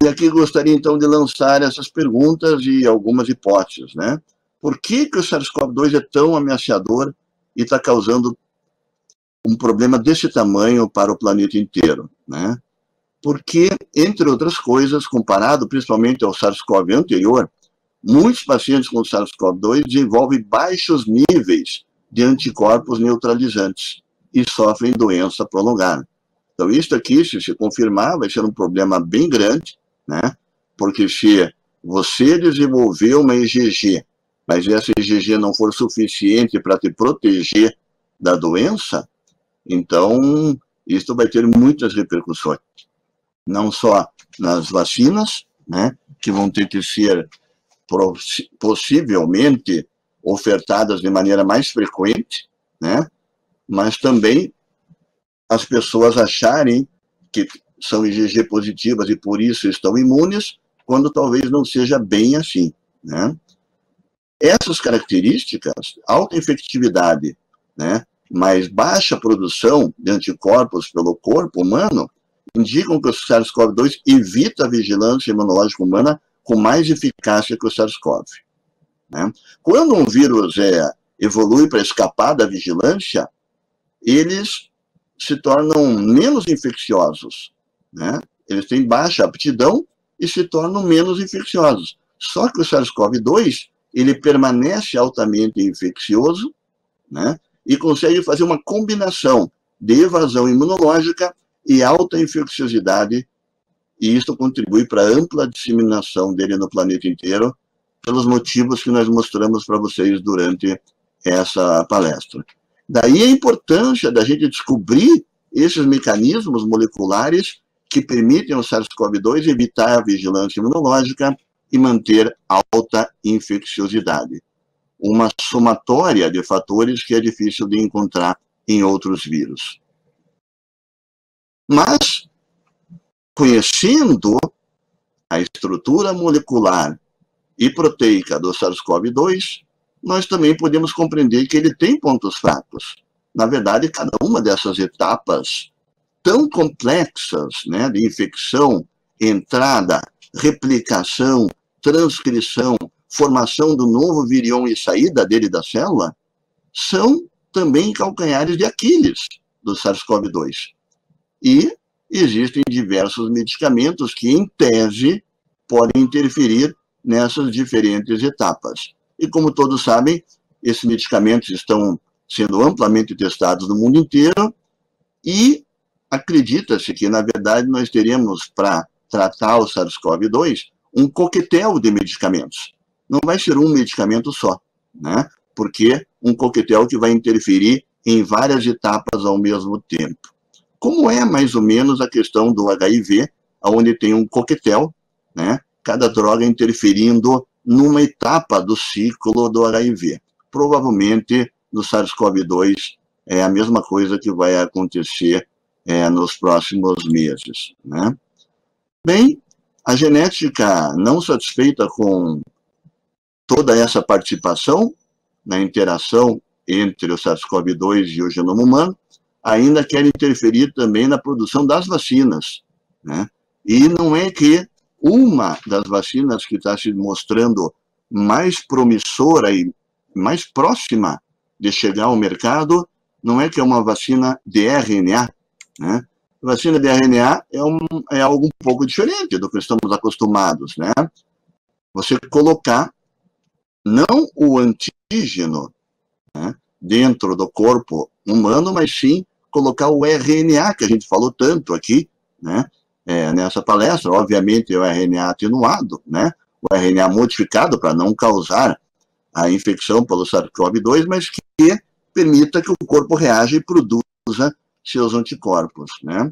E aqui gostaria, então, de lançar essas perguntas e algumas hipóteses, né? Por que o SARS-CoV-2 é tão ameaçador e está causando um problema desse tamanho para o planeta inteiro, né? Porque, entre outras coisas, comparado principalmente ao SARS-CoV anterior, muitos pacientes com SARS-CoV-2 desenvolvem baixos níveis de anticorpos neutralizantes e sofrem doença prolongada. Então, isso aqui, se confirmar, vai ser um problema bem grande, né? Porque se você desenvolveu uma IgG, mas essa IgG não for suficiente para te proteger da doença, então isso vai ter muitas repercussões. Não só nas vacinas, né, que vão ter que ser possivelmente ofertadas de maneira mais frequente, né, mas também as pessoas acharem que são IgG positivas e por isso estão imunes, quando talvez não seja bem assim, né. Essas características, alta infectividade, né, mas baixa produção de anticorpos pelo corpo humano, indicam que o SARS-CoV-2 evita a vigilância imunológica humana com mais eficácia que o SARS-CoV, né? Quando um vírus evolui para escapar da vigilância, eles se tornam menos infecciosos, né? Eles têm baixa aptidão e se tornam menos infecciosos. Só que o SARS-CoV-2, ele permanece altamente infeccioso, né? E consegue fazer uma combinação de evasão imunológica e alta infecciosidade, e isso contribui para a ampla disseminação dele no planeta inteiro, pelos motivos que nós mostramos para vocês durante essa palestra. Daí a importância da gente descobrir esses mecanismos moleculares que permitem ao SARS-CoV-2 evitar a vigilância imunológica e manter alta infecciosidade. Uma somatória de fatores que é difícil de encontrar em outros vírus. Mas, conhecendo a estrutura molecular e proteica do SARS-CoV-2, nós também podemos compreender que ele tem pontos fracos. Na verdade, cada uma dessas etapas tão complexas, né, de infecção entrada, replicação, transcrição, formação do novo virion e saída dele da célula, são também calcanhares de Aquiles do SARS-CoV-2. E existem diversos medicamentos que, em tese, podem interferir nessas diferentes etapas. E como todos sabem, esses medicamentos estão sendo amplamente testados no mundo inteiro e acredita-se que, na verdade, nós teremos, para tratar o SARS-CoV-2, um coquetel de medicamentos. Não vai ser um medicamento só, né? Porque um coquetel que vai interferir em várias etapas ao mesmo tempo. Como é mais ou menos a questão do HIV, onde tem um coquetel, né? Cada droga interferindo numa etapa do ciclo do HIV. Provavelmente, no SARS-CoV-2, é a mesma coisa que vai acontecer nos próximos meses, né? Bem, a genética, não satisfeita com toda essa participação na interação entre o SARS-CoV-2 e o genoma humano, ainda quer interferir também na produção das vacinas, né? E não é que uma das vacinas que está se mostrando mais promissora e mais próxima de chegar ao mercado, não é que é uma vacina de RNA, né? A vacina de RNA é algo um pouco diferente do que estamos acostumados, né? Você colocar não o antígeno, né, dentro do corpo humano, mas sim colocar o RNA, que a gente falou tanto aqui, né, nessa palestra, obviamente o RNA atenuado, né, o RNA modificado para não causar a infecção pelo SARS-CoV-2, mas que permita que o corpo reaja e produza seus anticorpos, né.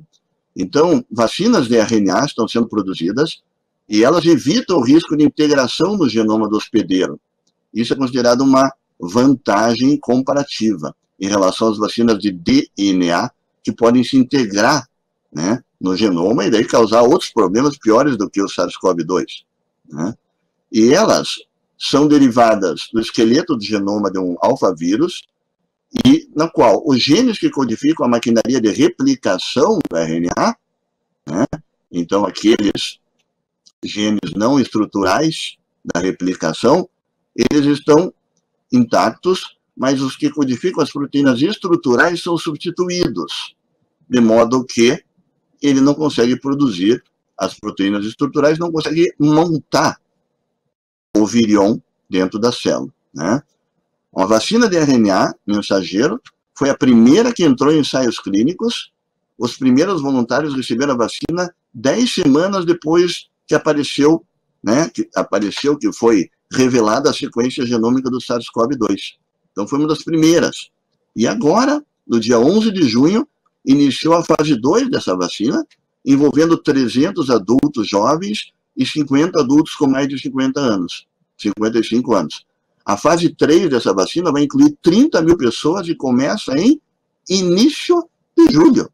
Então, vacinas de RNA estão sendo produzidas e elas evitam o risco de integração no genoma do hospedeiro. Isso é considerado uma vantagem comparativa em relação às vacinas de DNA, que podem se integrar, né, no genoma e daí causar outros problemas piores do que o SARS-CoV-2, né? E elas são derivadas do esqueleto do genoma de um alfavírus, e na qual os genes que codificam a maquinaria de replicação do RNA, né, então aqueles genes não estruturais da replicação, eles estão intactos, mas os que codificam as proteínas estruturais são substituídos, de modo que ele não consegue produzir as proteínas estruturais, não consegue montar o virion dentro da célula, né? Uma vacina de RNA mensageiro foi a primeira que entrou em ensaios clínicos. Os primeiros voluntários receberam a vacina 10 semanas depois que apareceu, né, que foi revelada a sequência genômica do SARS-CoV-2. Então, foi uma das primeiras. E agora, no dia 11 de junho, iniciou a fase 2 dessa vacina, envolvendo 300 adultos jovens e 50 adultos com mais de 55 anos. A fase 3 dessa vacina vai incluir 30 mil pessoas e começa em início de julho.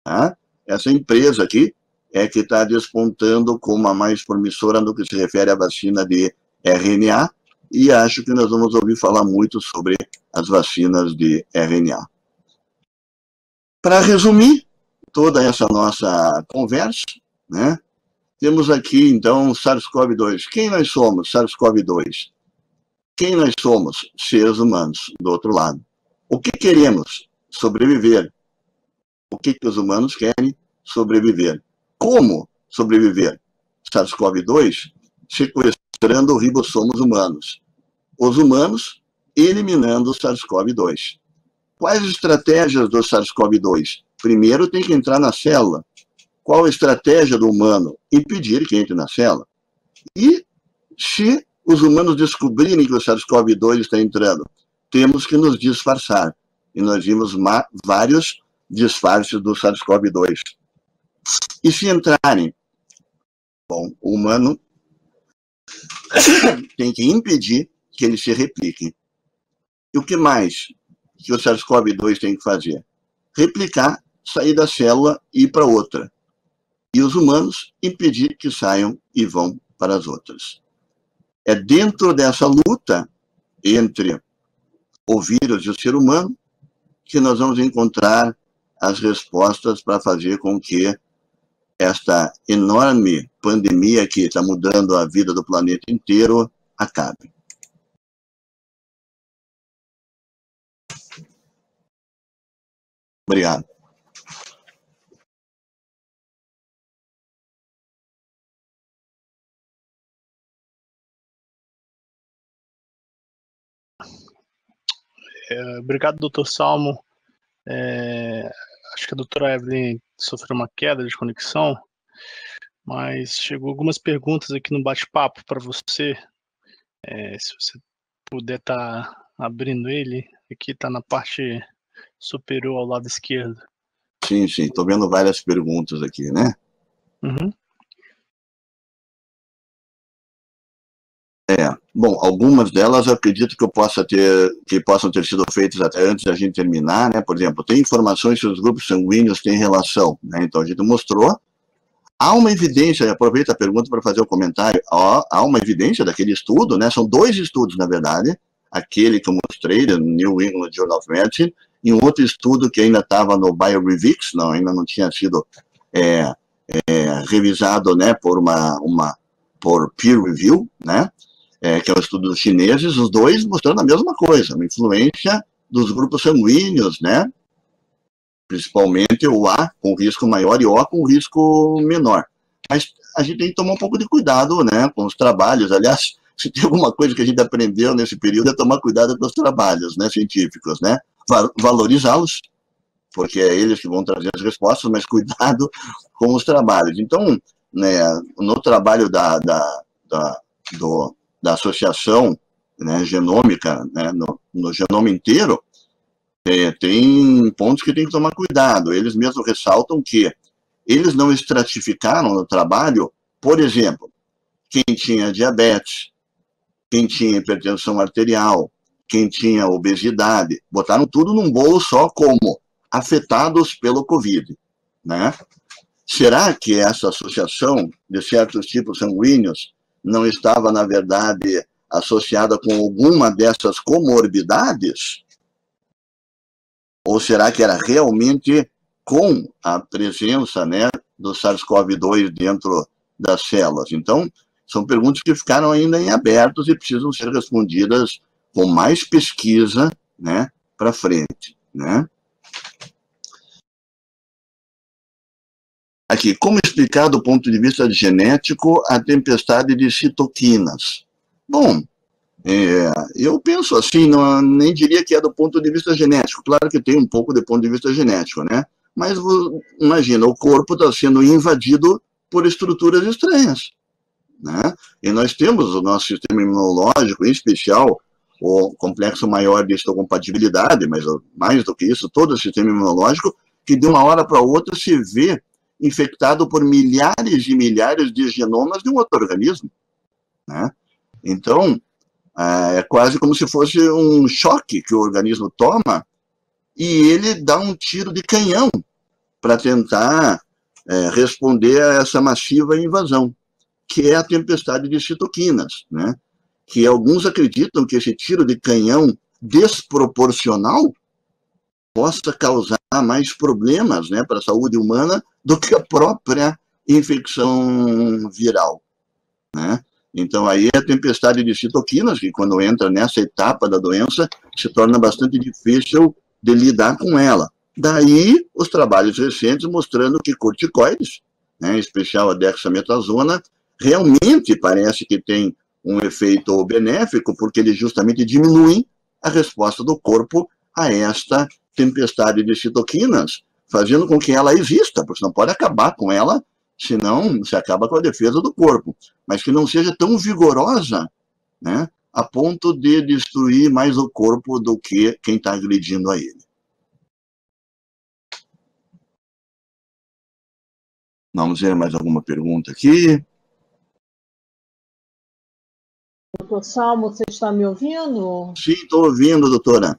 Tá? Essa empresa aqui é que está despontando como a mais promissora no que se refere à vacina de RNA, e acho que nós vamos ouvir falar muito sobre as vacinas de RNA. Para resumir toda essa nossa conversa, né, temos aqui, então, SARS-CoV-2. Quem nós somos, SARS-CoV-2? Quem nós somos? Seres humanos, do outro lado. O que queremos? Sobreviver. O que os humanos querem? Sobreviver. Como sobreviver? SARS-CoV-2 sequestrando ribossomos humanos. Os humanos eliminando o SARS-CoV-2. Quais estratégias do SARS-CoV-2? Primeiro tem que entrar na célula. Qual a estratégia do humano? Impedir que entre na célula. E se os humanos descobrirem que o SARS-CoV-2 está entrando, temos que nos disfarçar. E nós vimos vários disfarces do SARS-CoV-2. E se entrarem? Bom, o humano tem que impedir que ele se replique. E o que mais que o SARS-CoV-2 tem que fazer? Replicar, sair da célula e ir para outra. E os humanos impedir que saiam e vão para as outras. É dentro dessa luta entre o vírus e o ser humano que nós vamos encontrar as respostas para fazer com que esta enorme pandemia que está mudando a vida do planeta inteiro acabe. Obrigado. Obrigado, doutor Salmo. Acho que a doutora Evelyn sofreu uma queda de conexão, mas chegou algumas perguntas aqui no bate-papo para você. Se você puder estar abrindo ele, aqui está na parte superior ao lado esquerdo. Sim, estou vendo várias perguntas aqui, né? Uhum. Bom, algumas delas eu acredito que possam ter sido feitas até antes da gente terminar, né? Por exemplo, tem informações se os grupos sanguíneos têm relação, né? Então a gente mostrou. Há uma evidência, aproveito a pergunta para fazer um comentário, há uma evidência daquele estudo, né? São 2 estudos, na verdade, aquele que eu mostrei, no New England Journal of Medicine, e um outro estudo que ainda estava no BioRevix, ainda não tinha sido revisado, né, por peer review, né? Que é o estudo dos chineses, os 2 mostrando a mesma coisa, uma influência dos grupos sanguíneos, né? Principalmente o A com risco maior e o O com risco menor. Mas a gente tem que tomar um pouco de cuidado, né, com os trabalhos. Aliás, se tem alguma coisa que a gente aprendeu nesse período é tomar cuidado com os trabalhos, né, científicos, né? Valorizá-los, porque é eles que vão trazer as respostas, mas cuidado com os trabalhos. Então, né, no trabalho da associação, né, genômica, né, no genoma inteiro, tem pontos que tem que tomar cuidado. Eles mesmos ressaltam que eles não estratificaram no trabalho, por exemplo, quem tinha diabetes, quem tinha hipertensão arterial, quem tinha obesidade, botaram tudo num bolo só como afetados pelo Covid, né? Será que essa associação de certos tipos sanguíneos não estava, na verdade, associada com alguma dessas comorbidades? Ou será que era realmente com a presença, né, do SARS-CoV-2 dentro das células? Então, são perguntas que ficaram ainda em abertos e precisam ser respondidas com mais pesquisa, né, para frente, né? Aqui, como explicar do ponto de vista genético a tempestade de citoquinas? Bom, eu penso assim, nem diria que é do ponto de vista genético, claro que tem um pouco do ponto de vista genético, né? Mas imagina, o corpo está sendo invadido por estruturas estranhas, né? E nós temos o nosso sistema imunológico, em especial o complexo maior de histocompatibilidade, mas mais do que isso, todo o sistema imunológico, que de uma hora para outra se vê infectado por milhares e milhares de genomas de um outro organismo, né? Então, é quase como se fosse um choque que o organismo toma e ele dá um tiro de canhão para tentar responder a essa massiva invasão, que é a tempestade de citoquinas, né? Que alguns acreditam que esse tiro de canhão desproporcional possa causar mais problemas, né, para a saúde humana do que a própria infecção viral, né? Então, aí a tempestade de citoquinas, que quando entra nessa etapa da doença, se torna bastante difícil de lidar com ela. Daí, os trabalhos recentes mostrando que corticoides, né, em especial a dexametasona, realmente parece que tem um efeito benéfico, porque eles justamente diminuem a resposta do corpo a esta tempestade de citoquinas, fazendo com que ela exista, porque você não pode acabar com ela, senão você acaba com a defesa do corpo, mas que não seja tão vigorosa, né, a ponto de destruir mais o corpo do que quem está agredindo a ele. Vamos ver mais alguma pergunta aqui. Doutor Salmo, você está me ouvindo? Sim, estou ouvindo, doutora.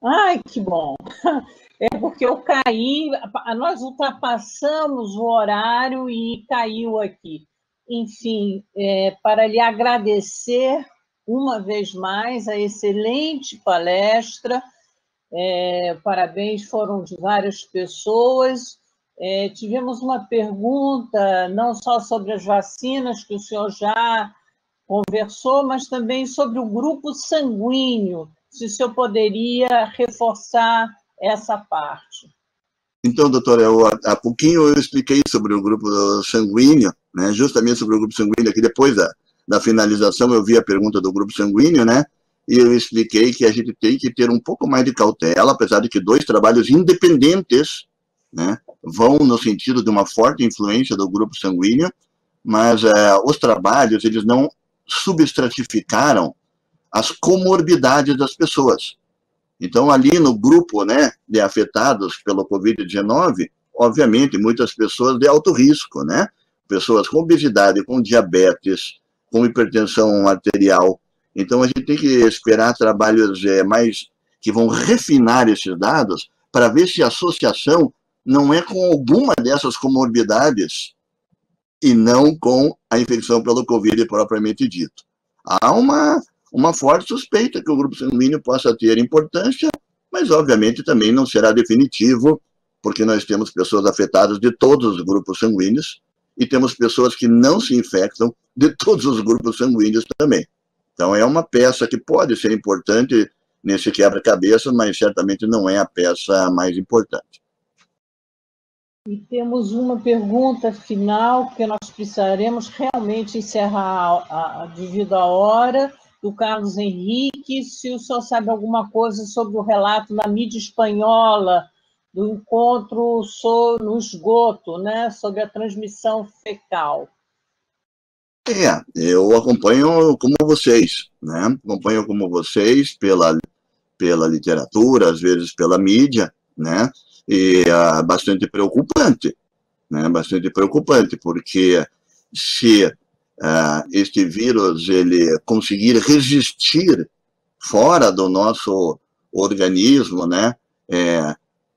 Ai, que bom. É porque eu caí, nós ultrapassamos o horário e caiu aqui. Enfim, para lhe agradecer uma vez mais a excelente palestra, parabéns, foram de várias pessoas, tivemos uma pergunta, não só sobre as vacinas, que o senhor já conversou, mas também sobre o grupo sanguíneo, se o senhor poderia reforçar essa parte. Então, doutora, há pouquinho eu expliquei sobre o grupo sanguíneo, né, justamente sobre o grupo sanguíneo, aqui depois da finalização eu vi a pergunta do grupo sanguíneo, né, e eu expliquei que a gente tem que ter um pouco mais de cautela, apesar de que 2 trabalhos independentes, né, vão no sentido de uma forte influência do grupo sanguíneo, mas os trabalhos, eles não substratificaram as comorbidades das pessoas. Então, ali no grupo, né, de afetados pelo Covid-19, obviamente, muitas pessoas de alto risco, né? Pessoas com obesidade, com diabetes, com hipertensão arterial. Então, a gente tem que esperar trabalhos mais que vão refinar esses dados para ver se a associação não é com alguma dessas comorbidades e não com a infecção pelo Covid propriamente dito. Há uma forte suspeita que o grupo sanguíneo possa ter importância, mas obviamente também não será definitivo, porque nós temos pessoas afetadas de todos os grupos sanguíneos e temos pessoas que não se infectam de todos os grupos sanguíneos também. Então é uma peça que pode ser importante nesse quebra-cabeça, mas certamente não é a peça mais importante. E temos uma pergunta final, porque nós precisaremos realmente encerrar devido à hora, do Carlos Henrique, se o senhor sabe alguma coisa sobre o relato na mídia espanhola do encontro no esgoto, né, sobre a transmissão fecal. Eu acompanho como vocês, né? Acompanho como vocês pela literatura, às vezes pela mídia, né? E é bastante preocupante, né? Bastante preocupante, porque se este vírus ele conseguir resistir fora do nosso organismo, né?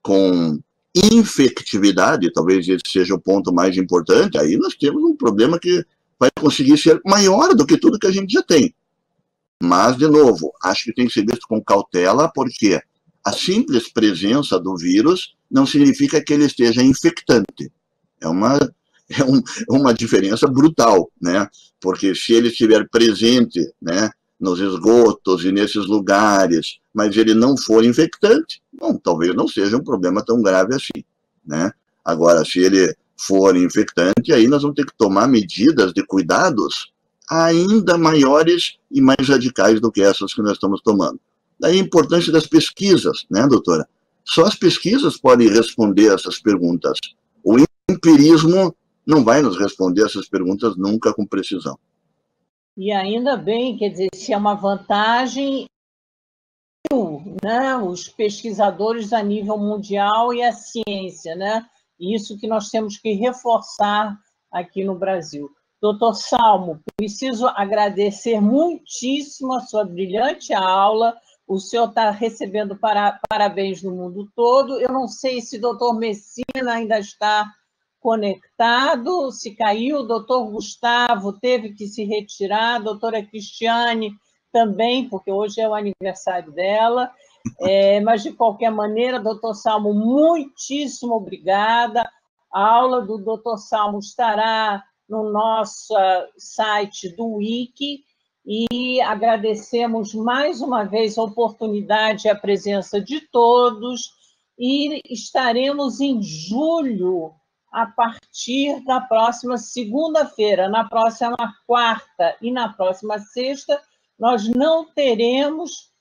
Com infectividade, talvez esse seja o ponto mais importante, aí nós temos um problema que vai conseguir ser maior do que tudo que a gente já tem. Mas, de novo, acho que tem que ser visto com cautela, porque a simples presença do vírus não significa que ele esteja infectante. É uma diferença brutal, né? Porque se ele estiver presente, né, nos esgotos e nesses lugares, mas ele não for infectante, bom, talvez não seja um problema tão grave assim, né? Agora, se ele for infectante, aí nós vamos ter que tomar medidas de cuidados ainda maiores e mais radicais do que essas que nós estamos tomando. Daí a importância das pesquisas, né, doutora? Só as pesquisas podem responder essas perguntas. O empirismo não vai nos responder essas perguntas nunca com precisão. E ainda bem, quer dizer, se é uma vantagem, né, os pesquisadores a nível mundial e a ciência, né? Isso que nós temos que reforçar aqui no Brasil. Doutor Salmo, preciso agradecer muitíssimo a sua brilhante aula. O senhor está recebendo parabéns no mundo todo. Eu não sei se o doutor Messina ainda está conectado, se caiu. O doutor Gustavo teve que se retirar, a doutora Cristiane também, porque hoje é o aniversário dela. Mas, de qualquer maneira, doutor Salmo, muitíssimo obrigada. A aula do doutor Salmo estará no nosso site do Wiki e agradecemos mais uma vez a oportunidade e a presença de todos e estaremos em julho, a partir da próxima segunda-feira, na próxima quarta e na próxima sexta, nós não teremos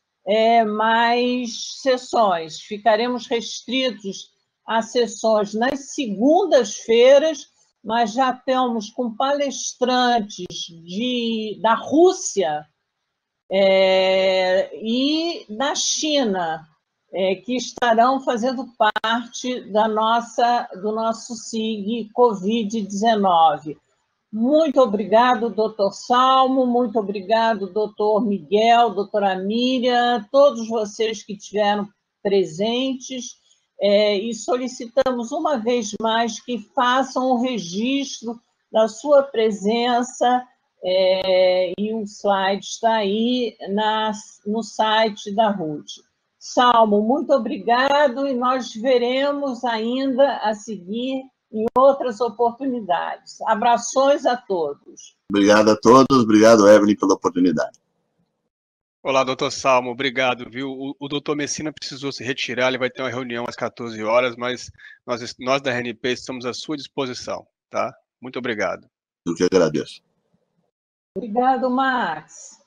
mais sessões, ficaremos restritos a sessões nas segundas-feiras, mas já estamos com palestrantes da Rússia e da China, que estarão fazendo parte do nosso SIG Covid-19. Muito obrigado, doutor Salmo, muito obrigado, doutor Miguel, doutora Miriam, todos vocês que estiveram presentes, e solicitamos uma vez mais que façam o registro da sua presença, e o slide está aí no site da RUT. Salmo, muito obrigado, e nós veremos ainda a seguir em outras oportunidades. Abrações a todos. Obrigado a todos, obrigado, Evelyn, pela oportunidade. Olá, doutor Salmo, obrigado, viu? O doutor Messina precisou se retirar, ele vai ter uma reunião às 14 horas, mas nós da RNP estamos à sua disposição, tá? Muito obrigado. Eu que agradeço. Obrigado, Max.